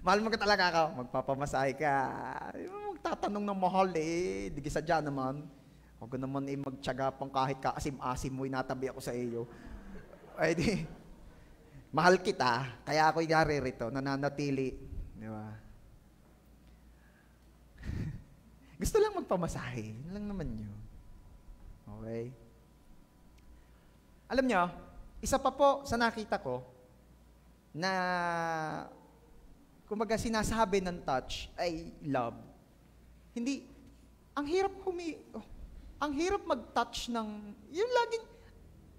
Mahal mo ka talaga ako? Magpapamasahe ka. Magtatanong ng mahal eh. Di sadya naman. Huwag naman eh magtyaga pang kahit kaasim-asim mo, inatabi ako sa iyo. Ay di, mahal kita, kaya ako'y naririto, nananatili. Di ba? Gusto lang magpamasahe. Yun lang naman yun. Okay? Alam nyo, isa pa po sa nakita ko na kumbaga sinasabi ng touch ay love. Hindi, ang hirap ang hirap mag-touch ng, yung laging,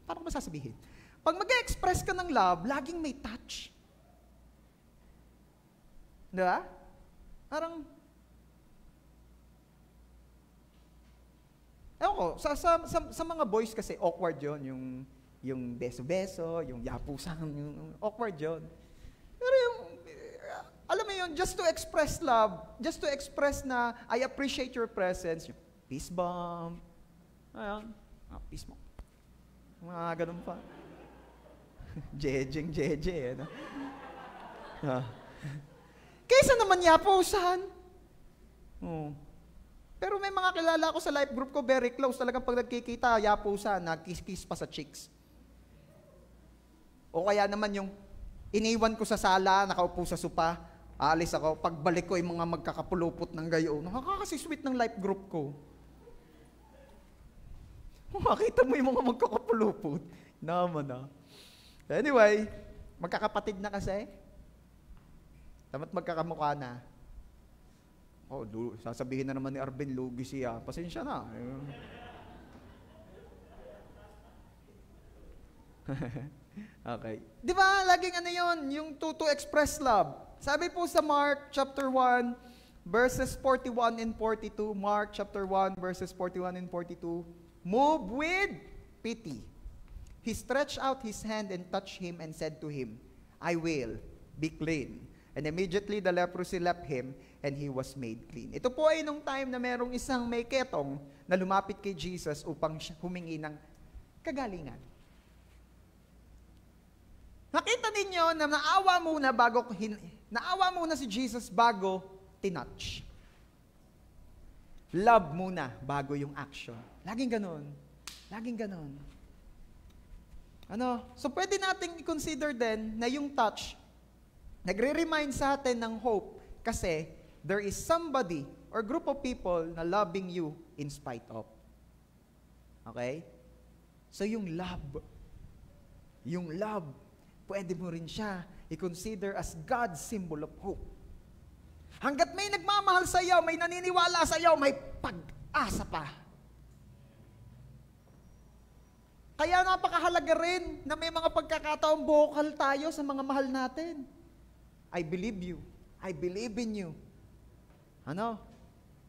paano ba sasabihin? Pag mag-express ka ng love, laging may touch. Di ba? Parang, ewan ko, sa mga boys kasi, awkward yon yung beso-beso, yung yapusan, yung awkward yon. Pero yung, alam mo yun, just to express love, just to express na, I appreciate your presence, yung peace bomb, ayan, peace bomb. Mga ganun pa. Jejeng, ano? Kaysa naman yapusan. Pero may mga kilala ko sa life group ko, very close. Talagang pag nagkikita, yapusan, nag-kiss-kiss pa sa cheeks. O kaya naman yung iniwan ko sa sala, nakaupo sa sopa, aalis ako, pagbalik ko yung mga magkakapulupot ng gayo. Nakakasisweet ng life group ko. Makita mo yung mga magkakapulupot. Naman na. Anyway, magkakapatid na kasi. Dapat magkakamukha na. Sasabihin na naman ni Arvin, lugi siya. Pasensya na. Okay. Di ba, laging ano yun, yung to express love. Sabi po sa Mark chapter 1, verses 41 and 42, Mark chapter 1, verses 41 and 42, move with pity. He stretched out his hand and touched him and said to him, I will be clean. And immediately the leprosy left him and he was made clean. Ito po ay nung time na merong isang may ketong na lumapit kay Jesus upang humingi ng kagalingan. Nakita ninyo na naawa muna si Jesus bago tinouch. Love muna bago yung action. Laging ganun. Laging ganun. So pwede nating i-consider din na yung touch, nagre-remind sa atin ng hope kasi there is somebody or group of people na loving you in spite of. Okay? So yung love, pwede mo rin siya i-consider as God's symbol of hope. Hanggat may nagmamahal sa iyo, may naniniwala sa iyo, may pag-asa pa. Kaya napakahalaga rin na may mga pagkakataong vocal tayo sa mga mahal natin. I believe you. I believe in you.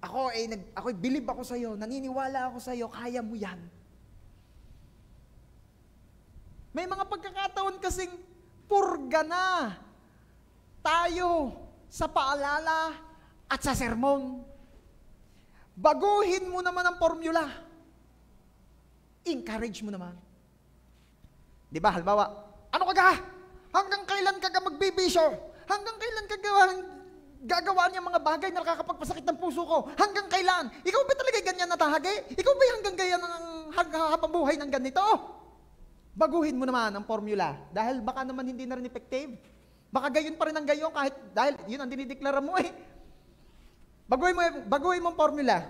Ako believe ako sa iyo, naniniwala ako sa iyo, kaya mo yan. May mga pagkakataon kasing purga na tayo sa paalala at sa sermon. Baguhin mo naman ang formula. Encourage mo naman. Di ba, halimbawa, ano ka ga? Hanggang kailan ka magbibisyo? Hanggang kailan ka gagawa niya mga bagay na nakakapagpasakit ng puso ko? Hanggang kailan? Ikaw ba talaga ganyan natahagi? Ikaw ba hanggang ganyan habang buhay ng ganito? Baguhin mo naman ang formula. Dahil baka naman hindi na rin effective. Baka gayon pa rin ang gayon dahil yun ang dinideklara mo eh. Baguhin mo ang formula.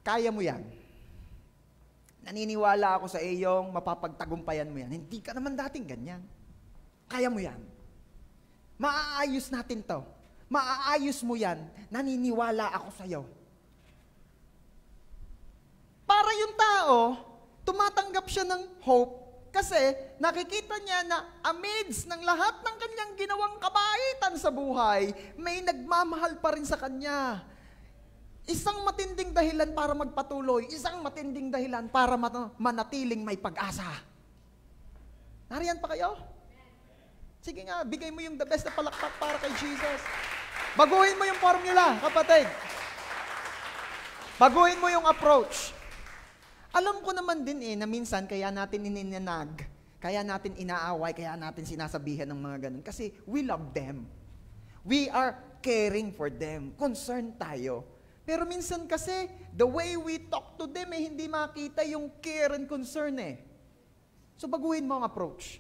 Kaya mo yan. Naniniwala ako sa iyong mapapagtagumpayan mo yan. Hindi ka naman dating ganyan. Kaya mo yan. Maaayos natin to. Maaayos mo yan. Naniniwala ako sa iyo. Para yung tao, tumatanggap siya ng hope kasi nakikita niya na amidst ng lahat ng kanyang ginawang kabaitan sa buhay, may nagmamahal pa rin sa kanya. Isang matinding dahilan para magpatuloy, isang matinding dahilan para manatiling may pag-asa. Nariyan pa kayo? Sige nga, bigay mo yung the best na palakpak para kay Jesus. Baguhin mo yung formula, kapatid. Baguhin mo yung approach. Alam ko naman din na minsan kaya natin ininanag, kaya natin inaaway, kaya natin sinasabihan ng mga ganun. Kasi we love them. We are caring for them. Concerned tayo. Pero minsan kasi, the way we talk to them, hindi makita yung care and concern So baguhin mo ang approach.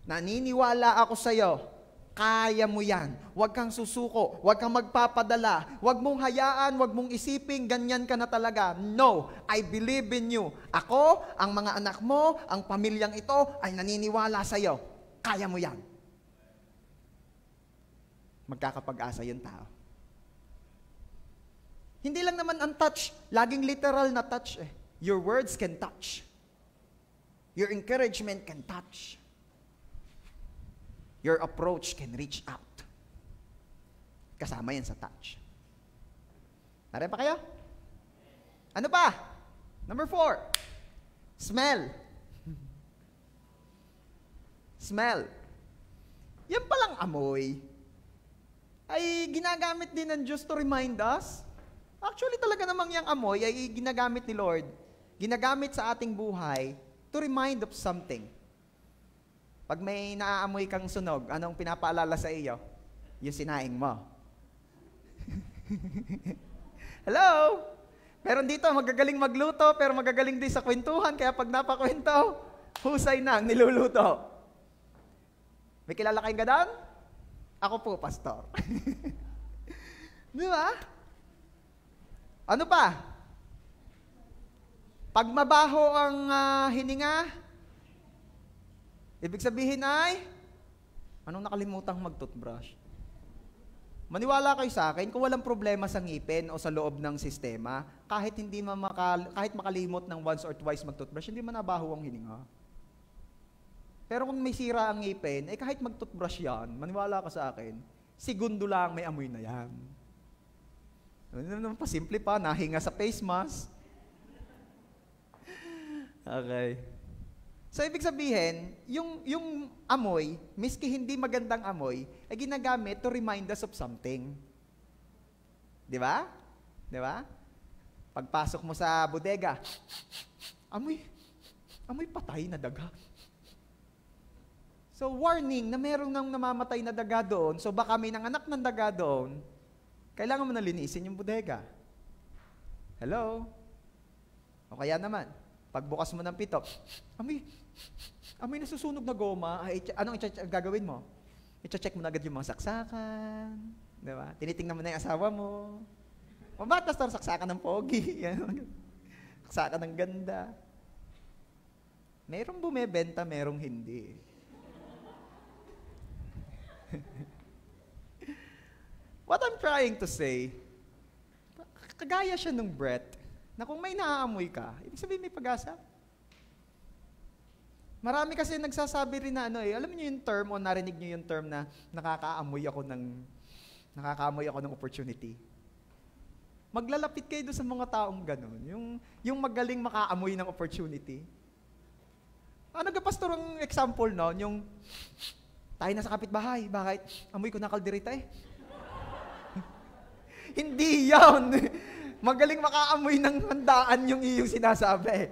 Naniniwala ako sa'yo. Kaya mo yan. Huwag kang susuko. Huwag kang magpapadala. Huwag mong hayaan. Huwag mong isiping ganyan ka na talaga. No, I believe in you. Ako, ang mga anak mo, ang pamilyang ito ay naniniwala sa'yo. Kaya mo yan. Magkakapag-asa yung tao. Hindi lang naman ang touch. Laging literal na touch Your words can touch. Your encouragement can touch. Your approach can reach out. Kasama yan sa touch. Nare pa kayo? Ano pa? Number 4. Smell. Smell. Yan palang amoy ay ginagamit din ng Diyos to remind us. Actually, talaga namang yung amoy ay ginagamit ni Lord. Ginagamit sa ating buhay to remind of something. Pag may naaamoy kang sunog, anong pinapaalala sa iyo? Yung sinaing mo. Hello? Meron dito, magagaling magluto, pero magagaling din sa kwentuhan, kaya pag napakwento, husay na ang niluluto. May kilala kayong ganon? Ako po, pastor. Di ba? Ano pa? Pag mabaho ang hininga, ibig sabihin ay, anong nakalimutang mag-toothbrush? Maniwala kayo sa akin, kung walang problema sa ngipin o sa loob ng sistema, kahit kahit makalimot ng once or twice mag-toothbrush, hindi man nabaho ang hininga. Pero kung may sira ang ngipin, kahit mag-toothbrush yan, maniwala ka sa akin, segundo lang may amoy na yan. Ano naman pa, simple pa, nahinga sa face mask. Okay. So, ibig sabihin, yung amoy, miski hindi magandang amoy, ay ginagamit to remind us of something. Di ba? Di ba? Pagpasok mo sa bodega, amoy patay na daga. So, warning na meron nang namamatay na daga doon, so baka may nanganak ng daga doon, kailangan mo na linisin yung bodega. Hello? O kaya naman, pagbukas mo ng pito, amoy nasusunog na goma, anong gagawin mo? I-check mo na agad yung mga saksakan, di ba? Tinitingnan mo na yung asawa mo. O bakit pastor, saksakan ng pogi? Saksakan ng ganda. Merong bumebenta, merong hindi. What I'm trying to say, kagaya siya ng breath, na kung may naaamoy ka, ibig sabihin may pag-asa. Marami kasi nagsasabi rin na alam niyo yung term o narinig niyo yung term na nakakaamoy ako ng opportunity. Maglalapit kayo doon sa mga taong ganun, yung magaling makaamoy ng opportunity. Ano ga pastor ang example noon, yung tayo na sa kapitbahay, bakit? Amoy ko na kalderita Hindi yan. Magaling makaamoy ng handaan yung iyong sinasabi.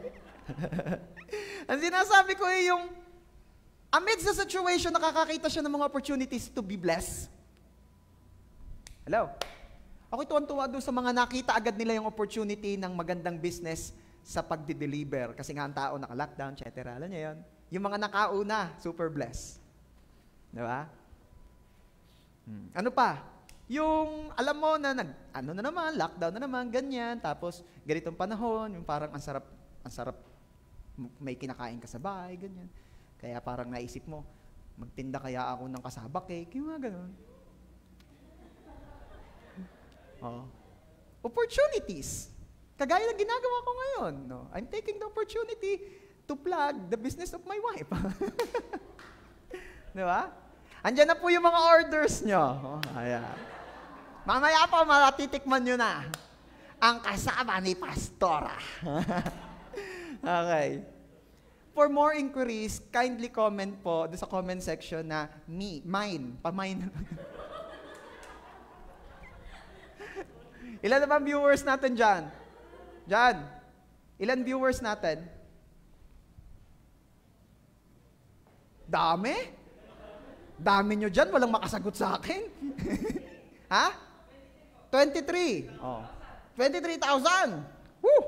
Ang sinasabi ko ay yung amidst the situation, nakakakita siya ng mga opportunities to be blessed. Hello? Ako'y tuwan-tuwa doon sa mga nakita agad nila yung opportunity ng magandang business sa pagdi-deliver. Kasi nga ang tao naka-lockdown, etc. Alam niyo yun? Yung mga nakauna, super blessed. Di ba? Ano pa? Yung, alam mo na, ano na naman, lockdown na naman, ganyan. Tapos, ganitong panahon, yung parang ang sarap, may kinakain ka sa bahay, ganyan. Kaya parang naisip mo, magtinda kaya ako ng kasaba cake, yung mga ganun. Oh. Opportunities. Kagaya ng ginagawa ko ngayon. No? I'm taking the opportunity to plug the business of my wife. Di ba? Andiyan na po yung mga orders nyo. Oh, ayan. Mamaya po, matitikman nyo na ang kasama ni Pastora. Okay. For more inquiries, kindly comment po doon sa comment section na mine. Ilan na ba viewers natin dyan? Ilan viewers natin? Dami? Dami nyo dyan, walang makasagot sa akin. Ha? 23. Oh. 23,000. Woo!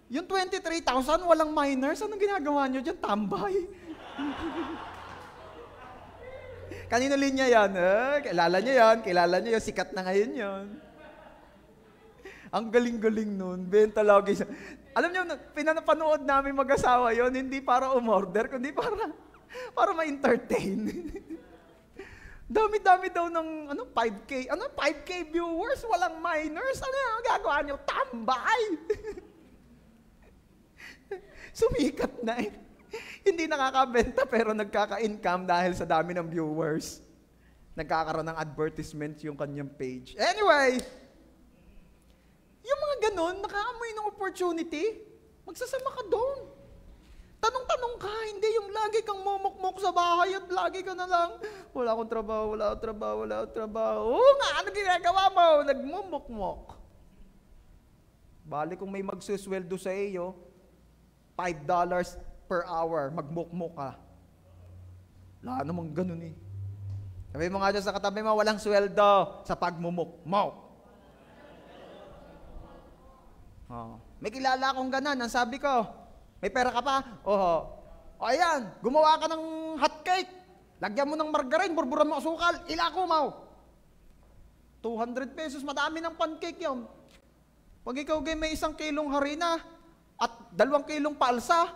Yung 23,000, walang minors. Anong ginagawa nyo dyan? Tambay. Kanino linya yan? Kilala nyo yan. Sikat na ngayon yon. Ang galing-galing nun. Benta lagi siya. Alam nyo, pinapanood namin mag-asawa yon, hindi para umorder, kundi para ma-entertain. Dami-dami daw ng 5K. 5K viewers, walang minors. Ano yung gagawa nyo? Tambay! Sumikat na eh. Hindi nakakabenta pero nagkaka-income dahil sa dami ng viewers. Nagkakaroon ng advertisement yung kanyang page. Anyway, yung mga ganun, nakaamoy ng opportunity, magsasama ka doon. Tanong-tanong ka, hindi yung lagi kang mumukmok sa bahay at lagi ka na lang, wala akong trabaho. Oo nga, ano ginagawa mo? Nagmumukmok. Bali kung may magsusweldo sa iyo, $5 per hour, magmukmok ka. Wala namang ganun eh. Sabi mo nga dyan sa katabi mo, walang sweldo sa pagmumukmok. Oh. May kilala akong ganan, ang sabi ko, may pera ka pa? Oo. O ayan, gumawa ka ng hot cake. Lagyan mo ng margarine, burburan mo asukal, ilako mo. 200 pesos, madami ng pancake yun. Pag ikaw may 1 kilong harina at 2 kilong palsa,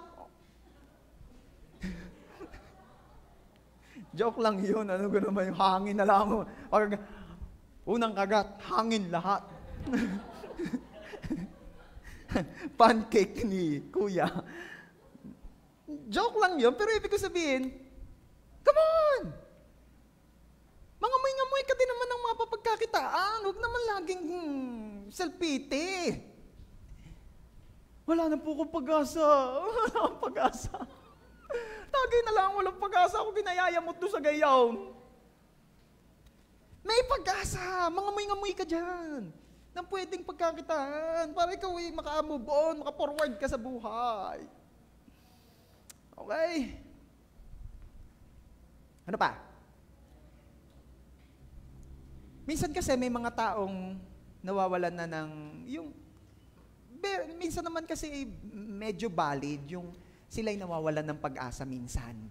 joke lang yun, ano ko naman yung hangin na lang. Unang kagat, hangin lahat. Pancake ni Kuya. Joke lang yun, pero ibig ko sabihin, come on! Mangamoy-ngamoy ka din naman ng mga papagkakitaan. Huwag naman laging self-pity. Wala na po akong pag-asa. Wala akong pag-asa. Tagay na lang, walang pag-asa. Ako ginayayamot doon sa gayaw. May pag-asa. Mangamoy-ngamoy ka dyan. Nang pwedeng pagkakitaan para ikaw ay maka-move on, maka-forward ka sa buhay. Okay? Ano pa? Minsan kasi may mga taong nawawalan na ng, minsan naman kasi medyo valid yung sila'y nawawalan ng pag-asa minsan.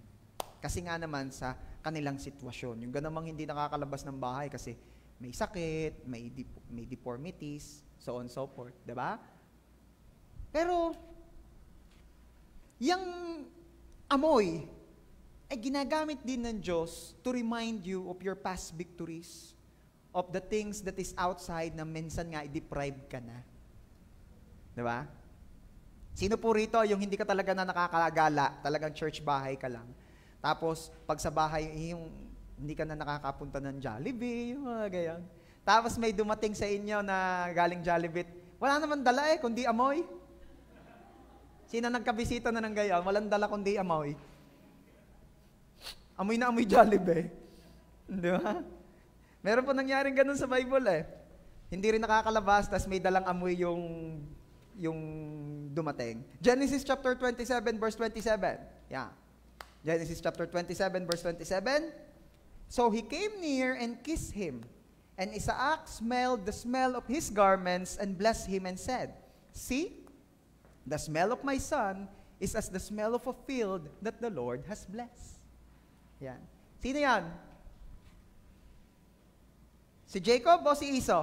Kasi nga naman sa kanilang sitwasyon. Yung ganamang hindi nakakalabas ng bahay kasi may sakit, may deformities, so on and so forth, diba? Pero, yung amoy ay ginagamit din ng Diyos to remind you of your past victories, of the things that is outside na minsan nga i-deprive ka na. Diba? Sino po rito yung hindi ka talaga na nakakagala, talagang church bahay ka lang. Tapos, pag sa bahay, hindi ka na nakakapunta ng Jollibee, yung mga ganyan. Tapos may dumating sa inyo na galing Jollibee, wala naman dala kundi amoy. Sino nagkabisita na ng ganyan? Walang dala kundi amoy. Amoy na amoy Jollibee. Di ba? Meron po nangyaring ganun sa Bible Hindi rin nakakalabas, tas may dalang amoy yung dumating. Genesis chapter 27, verse 27. Yeah. Genesis chapter 27, verse 27. So he came near and kissed him. And Isaac smelled the smell of his garments and blessed him and said, See, the smell of my son is as the smell of a field that the Lord has blessed. Yan. Sino yan? Si Jacob o si Esau?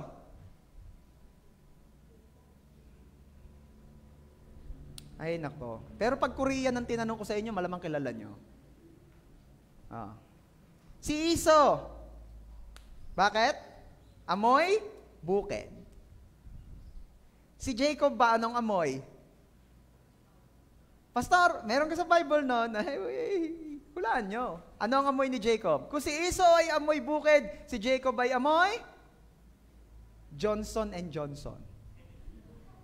Ay, nako. Pero pag Korean ang tinanong ko sa inyo, malamang kilala nyo. Si Esau. Bakit? Amoy, bukid. Si Jacob ba, anong amoy? Pastor, meron ka sa Bible noon? Hulaan nyo. Ano ang amoy ni Jacob? Kung si Esau ay amoy bukid, si Jacob ay amoy Johnson & Johnson.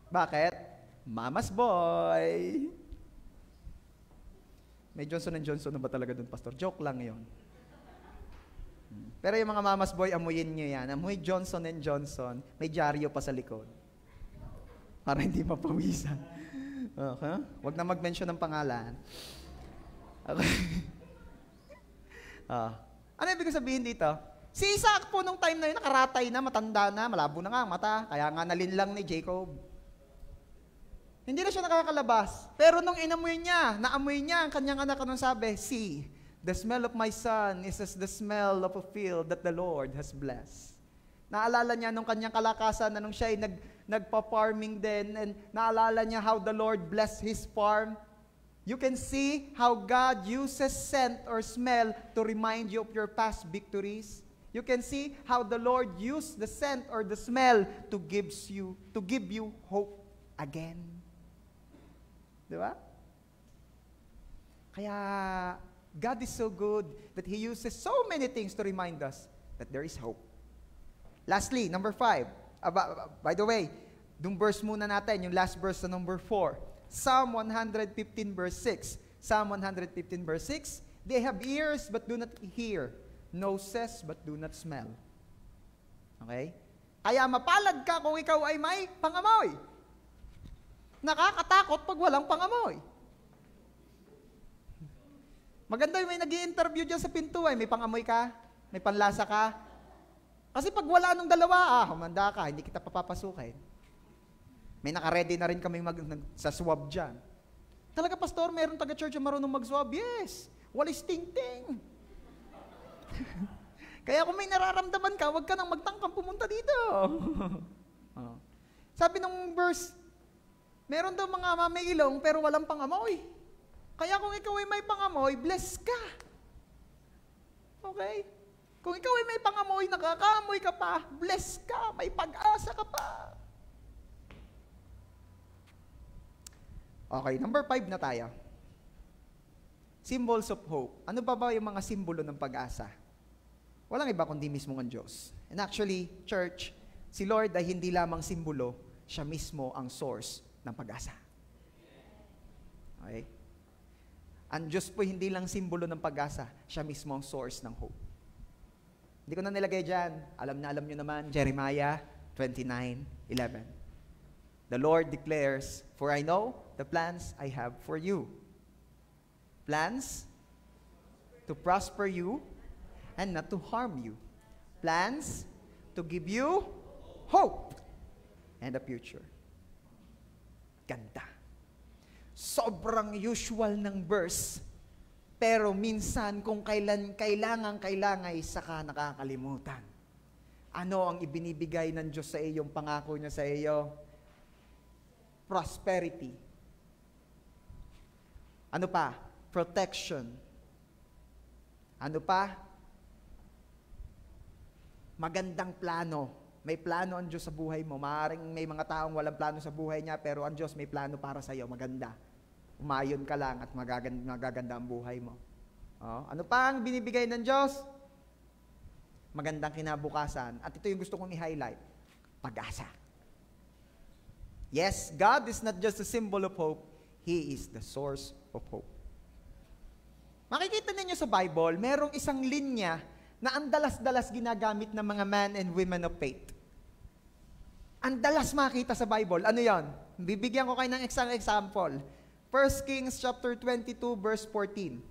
Bakit? Mama's boy. May Johnson & Johnson na ba talaga doon, Pastor? Joke lang yun. Pero yung mga mama's boy, amuyin nyo yan. Amoy Johnson & Johnson, may dyaryo pa sa likod. Para hindi mapawisan. Okay? Huwag na mag-mention ng pangalan. Okay. Ano ibig sabihin dito? Si Isaac po nung time na yun, nakaratay na, matanda na, malabo na nga ang mata. Kaya nga nalinlang ni Jacob. Hindi na siya nakakalabas. Pero nung inamoy niya, naamoy niya ang kanyang anak, anong sabi? See, the smell of my son is as the smell of a field that the Lord has blessed. Naalala niya nung kanyang kalakasan na nung siya ay nagpa-farming din, and naalala niya how the Lord blessed his farm. You can see how God uses scent or smell to remind you of your past victories. You can see how the Lord used the scent or the smell to give you hope again. Di ba? Kaya God is so good that He uses so many things to remind us that there is hope. Lastly, number 5. By the way, yung verse muna natin, yung last verse na number 4. Psalm 115 verse 6. Psalm 115 verse 6. They have ears but do not hear, noses but do not smell. Okay? Kaya mapalad ka kung ikaw ay may pangamoy. Nakakatakot pag walang pangamoy. Maganda yung may nag-i-interview dyan sa pinto ay, may pangamoy ka, may panlasa ka. Kasi pag wala nung dalawa, humanda ka, hindi kita papapasukin. May naka-ready na rin kami sa swab dyan. Talaga, Pastor, meron taga-church na marunong mag-swab? Yes. Walis ting-ting. Kaya kung may nararamdaman ka, huwag ka nang magtangkang pumunta dito. Sabi nung verse, meron daw mga may ilong pero walang pangamoy. Kaya kung ikaw ay may pangamoy, bless ka. Okay? Kung ikaw ay may pangamoy, nakakaamoy ka pa, bless ka, may pag-asa ka pa. Okay, number 5 na tayo. Symbols of hope. Ano ba yung mga simbolo ng pag-asa? Walang iba kundi mismo ang Diyos. And actually, church, si Lord ay hindi lamang simbolo, siya mismo ang source ng pag-asa. Okay? Ang Diyos po hindi lang simbolo ng pag-asa, siya mismo ang source ng hope. Hindi ko na nilagay dyan. Alam nyo naman, Jeremiah 29:11. The Lord declares, "For I know the plans I have for you. Plans to prosper you and not to harm you. Plans to give you hope and a future." Ganda. Sobrang usual ng verse, pero minsan kung kailangan ay saka nakakalimutan. Ano ang ibinibigay ng Diyos sa iyong pangako niya sa iyo? Prosperity. Ano pa? Protection. Ano pa? Magandang plano. May plano ang Diyos sa buhay mo. Maaaring may mga taong walang plano sa buhay niya, pero ang Diyos may plano para sa iyo. Maganda. Umayon ka lang at magaganda ang buhay mo. Ano pa ang binibigay ng Diyos? Magandang kinabukasan. At ito yung gusto kong i-highlight. Pag-asa. Yes, God is not just a symbol of hope. He is the source of hope. Makikita ninyo sa Bible, merong isang linya na ang dalas-dalas ginagamit ng mga men and women of faith. Ang dalas makita sa Bible. Ano yon? Bibigyan ko kayo ng isang example. 1 Kings chapter 22 verse 14.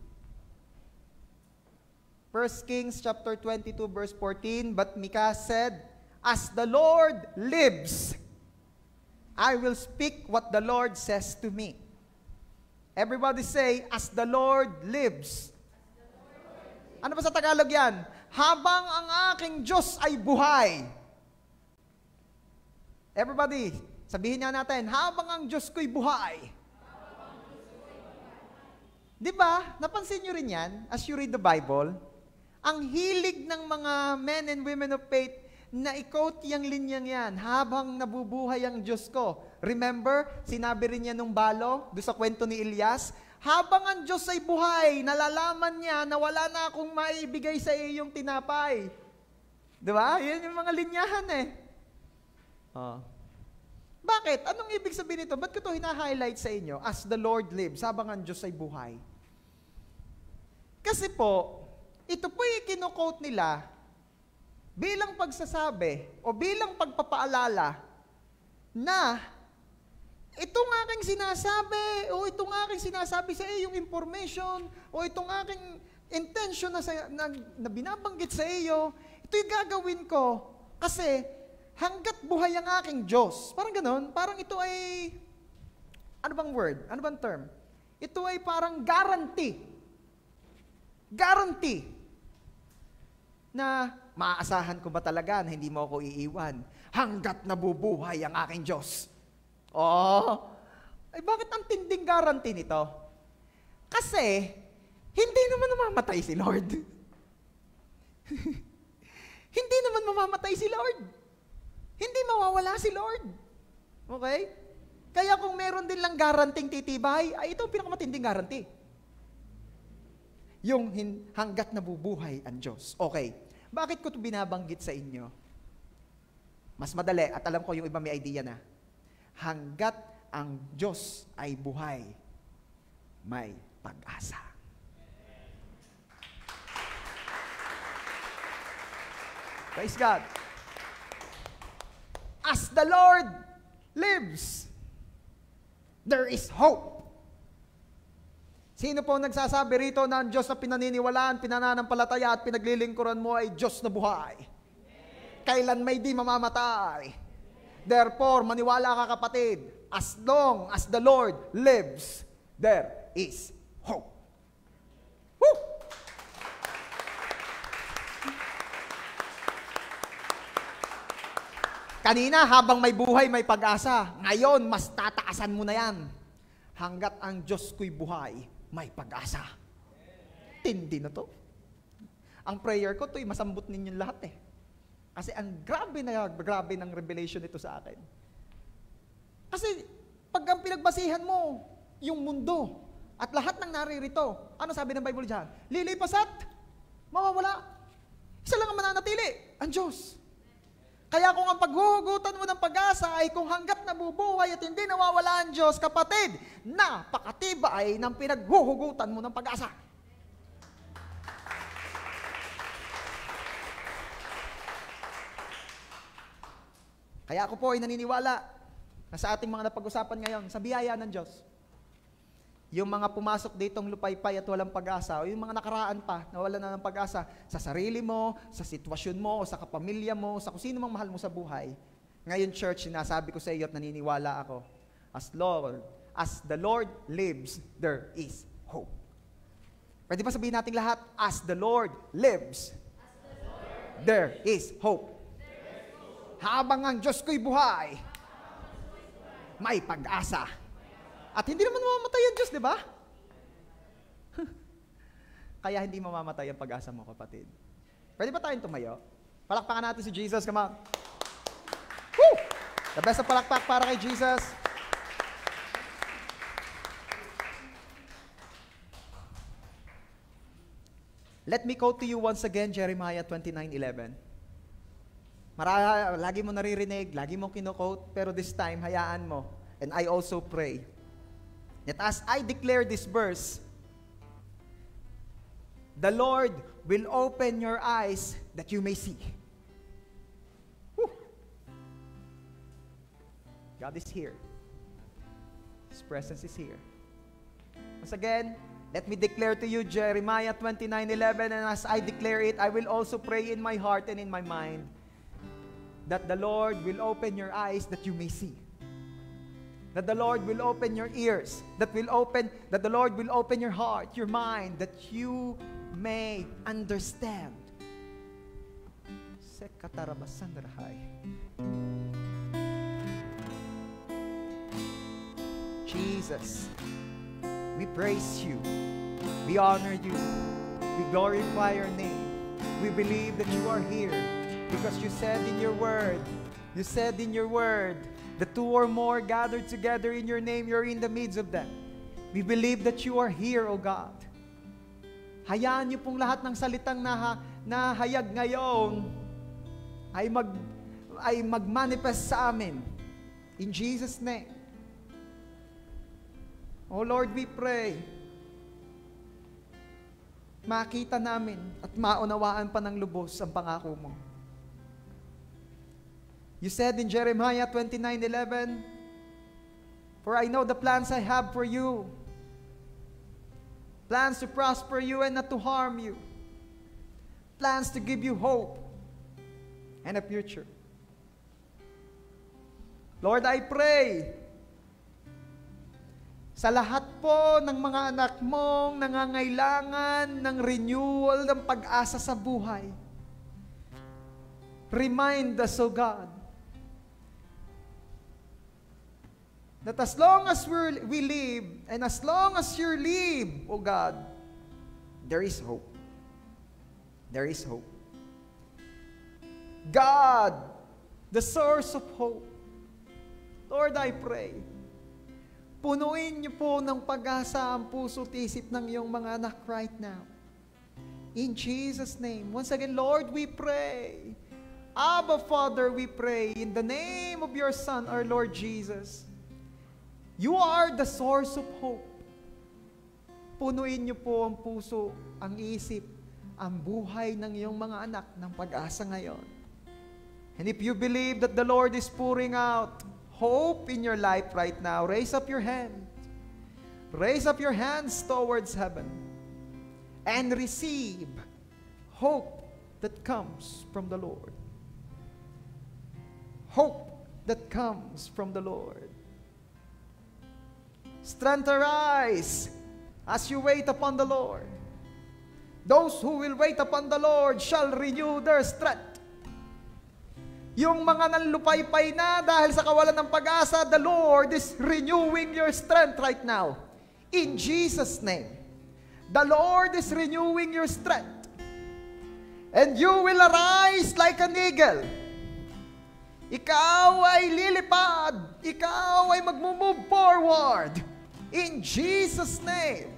1 Kings chapter 22 verse 14, "But Micah said, As the Lord lives, I will speak what the Lord says to me." Everybody say, "As the Lord lives." Ano ba sa Tagalog yan? habang ang aking Diyos ay buhay. Everybody, sabihin nga natin, habang ang Diyos ko'y buhay. Di ba? Napansin nyo rin yan as you read the Bible? Ang hilig ng mga men and women of faith na i-quote yung linyang yan, habang nabubuhay ang Diyos ko. Remember, sinabi rin niya nung balo, doon sa kwento ni Elias, habang ang Diyos ay buhay, nalalaman niya na wala na akong maibigay sa iyong tinapay. Diba? Yan yung mga linyahan eh. Oh. Bakit? Anong ibig sabihin nito? Ba't ko ito hina-highlight sa inyo? As the Lord lives, habang ang Diyos ay buhay. Kasi po, ito po yung kino-quote nila bilang pagsasabi o bilang pagpapaalala na itong aking sinasabi o itong aking sinasabi sa iyo, yung information o itong aking intention na binabanggit sa iyo, ito yung gagawin ko kasi hanggat buhay ang aking Diyos. Parang ganon, parang ito ay, ano bang word? Ano bang term? Ito ay parang guarantee. Guarantee na maaasahan ko ba talaga na hindi mo ako iiwan hanggat nabubuhay ang aking Diyos? Oh, ay bakit ang tinding guarantee nito? Kasi, hindi naman mamamatay si Lord. Hindi naman mamamatay si Lord. Hindi mawawala si Lord. Okay? Kaya kung meron din lang guaranteeing titibay, ay ito ang pinakamatinding guarantee. Yung hanggat nabubuhay ang Diyos. Okay. Bakit ko ito binabanggit sa inyo? Mas madali, at alam ko yung iba may idea na. Hanggat ang Diyos ay buhay, may pag-asa. Praise God. As the Lord lives, there is hope. Sino po nagsasabi rito na ang Diyos na pinaniniwalaan, pinananampalataya at pinaglilingkuran mo ay Diyos na buhay? Kailan may di mamamatay. Therefore, maniwala ka kapatid, as long as the Lord lives, there is hope. Woo! Kanina, habang may buhay, may pag-asa. Ngayon, mas tataasan mo na yan. Hanggat ang Diyos ko'y buhay, may pag-asa. Tindi na to. Ang prayer ko, to'y masambot ninyong lahat eh. Kasi ang grabe ng revelation nito sa akin. Kasi, pag ang pinagbasihan mo, yung mundo, at lahat ng naririto, ano sabi ng Bible dyan? Lilipas at mawawala. Isa lang ang mananatili, ang Diyos. Kaya kung ang paghuhugutan mo ng pag-asa ay kung hanggat nabubuhay at hindi nawawala ang Diyos, kapatid, napakatibay ng pinaghuhugutan mo ng pag-asa. Kaya ako po ay naniniwala na sa ating mga napag-usapan ngayon, sa biyaya ng Diyos, yung mga pumasok ditong lupaypay at walang pag-asa, o yung mga nakaraan pa na wala na ng pag-asa sa sarili mo, sa sitwasyon mo, o sa kapamilya mo, sa kung sino mang mahal mo sa buhay. Ngayon, church, sinasabi ko sa iyo at naniniwala ako, as the Lord lives, there is hope. Pwede ba sabihin natin lahat, as the Lord lives, there is hope. Habang ang Diyos ko'y buhay, may pag-asa. At hindi naman mamamatay ang Diyos, di ba? Kaya hindi mamamatay ang pag-asa mo, kapatid. Pwede ba tayong tumayo? Palakpakan natin si Jesus, come on. Woo! The best of palakpak para kay Jesus. Let me quote to you once again, Jeremiah 29:11. Lagi mo naririnig, lagi mo kino-quote, pero this time, hayaan mo. And I also pray that as I declare this verse, the Lord will open your eyes that you may see. Whew. God is here. His presence is here. Once again, let me declare to you Jeremiah 29:11, and as I declare it, I will also pray in my heart and in my mind that the Lord will open your eyes that you may see. That the Lord will open your ears, that the Lord will open your heart, your mind, that you may understand Jesus, we praise you. We honor you. We glorify your name. We believe that you are here because you said in your word, the two or more gathered together in your name, you're in the midst of them. We believe that you are here, O God. Hayaan niyo pong lahat ng salitang nahayag ngayon ay mag-manifest sa amin. In Jesus' name. Oh Lord, we pray, makita namin at maunawaan pa ng lubos ang pangako mo. You said in Jeremiah 29:11, "For I know the plans I have for you, plans to prosper you and not to harm you, plans to give you hope and a future." Lord, I pray, sa lahat po ng mga anak mong nangangailangan ng renewal ng pag-asa sa buhay, remind us, O God, that as long as we live, and as long as you live, O God, there is hope. There is hope. God, the source of hope. Lord, I pray, punuin niyo po ng pag-asa ang puso at isip ng iyong mga anak right now. In Jesus' name. Once again, Lord, we pray. Abba, Father, we pray in the name of your Son, our Lord Jesus. You are the source of hope. Punuin niyo po ang puso, ang isip, ang buhay ng iyong mga anak ng pag-asa ngayon. And if you believe that the Lord is pouring out hope in your life right now, raise up your hand. Raise up your hands towards heaven and receive hope that comes from the Lord. Hope that comes from the Lord. Strength arise as you wait upon the Lord. Those who will wait upon the Lord shall renew their strength. Yung mga nanlupaypay na dahil sa kawalan ng pag-asa, the Lord is renewing your strength right now. In Jesus' name. The Lord is renewing your strength. And you will arise like an eagle. Ikaw ay lilipad. Ikaw ay mag-move forward. In Jesus' name.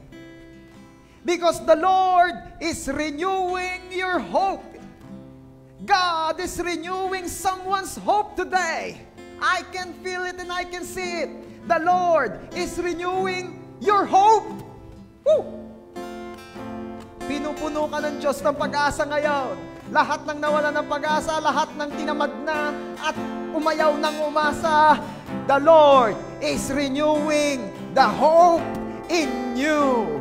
Because the Lord is renewing your hope. God is renewing someone's hope today. I can feel it and I can see it. The Lord is renewing your hope. Woo! Pinupuno ka ng Diyos ng pag-asa ngayon. Lahat ng nawala ng pag-asa, lahat ng tinamad na at umayaw ng umasa, the Lord is renewing the hope in you.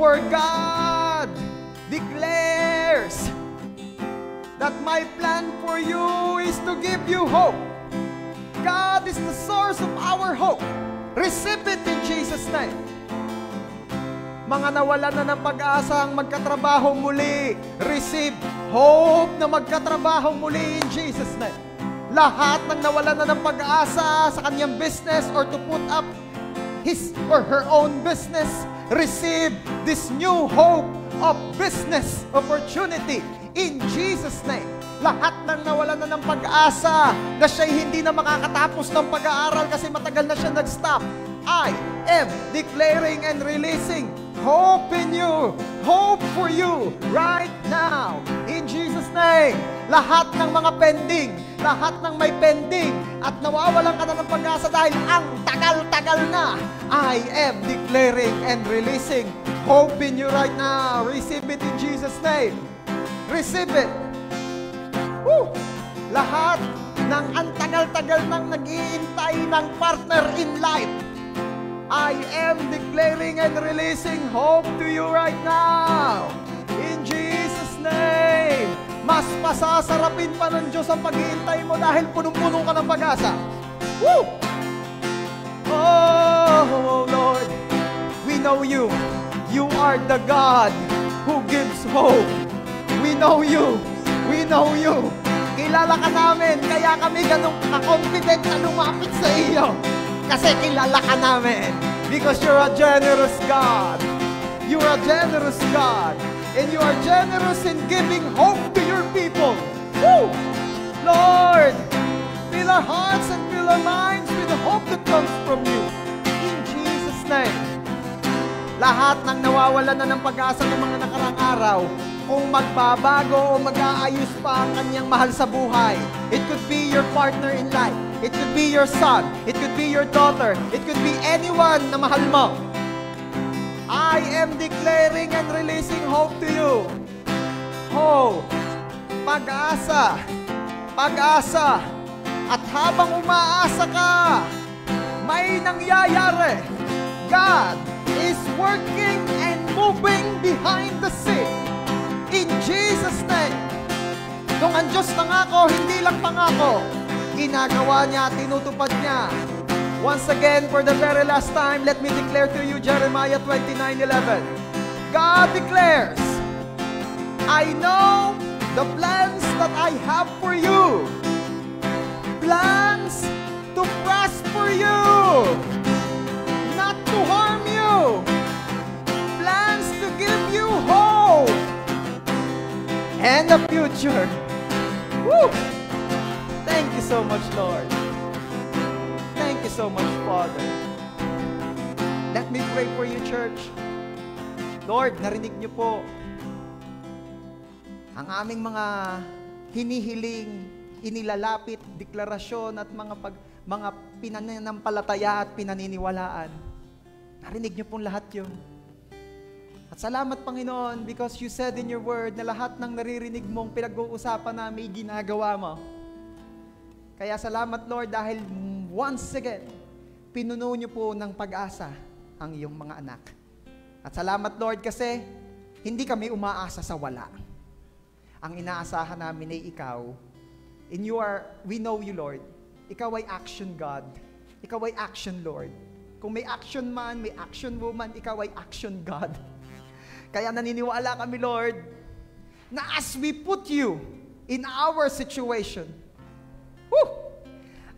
For God declares that my plan for you is to give you hope. God is the source of our hope. Receive it in Jesus' name. Mga nawalan na ng pag-asa ang magkatrabaho muli, receive hope na magkatrabaho muli in Jesus' name. Lahat ng nawalan na ng pag-asa sa kanyang business or to put up his or her own business, receive this new hope of business opportunity in Jesus' name. Lahat ng nawalan na ng pag-asa na siya'y hindi na makakatapos ng pag-aaral kasi matagal na siya nag-stop, I am declaring and releasing hope in you, hope for you right now. In Jesus' name, lahat ng mga pending, lahat ng may pending at nawawalan ka na ng pag-asa dahil ang tagal-tagal na, I am declaring and releasing hope in you right now. Receive it in Jesus' name. Receive it. Woo! Lahat ng antagal-tagal nang nag-iintay ng partner in life, I am declaring and releasing hope to you right now. In Jesus' name. Mas pasasarapin pa ng Diyos ang pag-iintay mo dahil punong-puno ka ng pag-asa. Woo! Oh, Lord, we know you. You are the God who gives hope. We know you. We know you. Kilala ka namin, kaya kami ganun ka-confident na lumapit sa iyo. Kasi kilala ka namin. Because you're a generous God. You're a generous God. And you are generous in giving hope to your people. Woo! Lord, fill our hearts and fill our minds with the hope that comes from you. In Jesus' name. Lahat ng nawawalan na ng pag-asa ng mga nakarang araw, kung magbabago o mag-aayos pa ang kanyang mahal sa buhay. It could be your partner in life. It could be your son. It could be your daughter. It could be anyone na mahal mo. I am declaring and releasing hope to you. Hope. Pag-asa. Pag-asa. At habang umaasa ka, may nangyayari. God is working and moving behind the scene. In Jesus' name. Kung ang Diyos nangako, hindi lang pangako. Ginagawa niya, tinutupad niya. Once again, for the very last time, let me declare to you Jeremiah 29:11. God declares, I know the plans that I have for you. Plans to prosper you, not to harm you. Plans to give you hope and a future. Woo! Thank you so much, Lord. Thank you so much, Father. Let me pray for you, church. Lord, narinig niyo po ang aming mga hinihiling, inilalapit, deklarasyon at mga pinanampalataya at pinaniniwalaan. Narinig niyo pong lahat yun. At salamat, Panginoon, because you said in your word na lahat ng naririnig mong pinag-uusapan namin, ginagawa mo. Kaya salamat, Lord, dahil once again, pinuno niyo po ng pag-asa ang iyong mga anak. At salamat, Lord, kasi hindi kami umaasa sa wala. Ang inaasahan namin ay ikaw. And we know you, Lord. Ikaw ay action God. Ikaw ay action Lord. Kung may action man, may action woman, ikaw ay action God. Kaya naniniwala kami, Lord, na as we put you in our situation,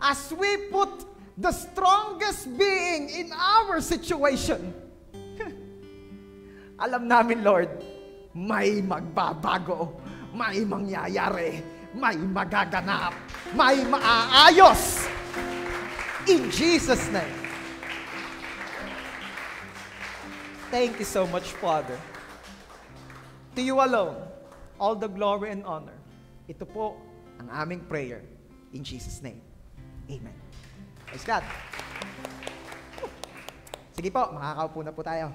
as we put the strongest being in our situation, alam namin, Lord, may magbabago, may mangyayari, may magaganap, may maaayos. In Jesus' name. Thank you so much, Father. To you alone, all the glory and honor. Ito po ang aming prayer. In Jesus' name. Amen. Praise God. Sige po, makakaupo na po tayo.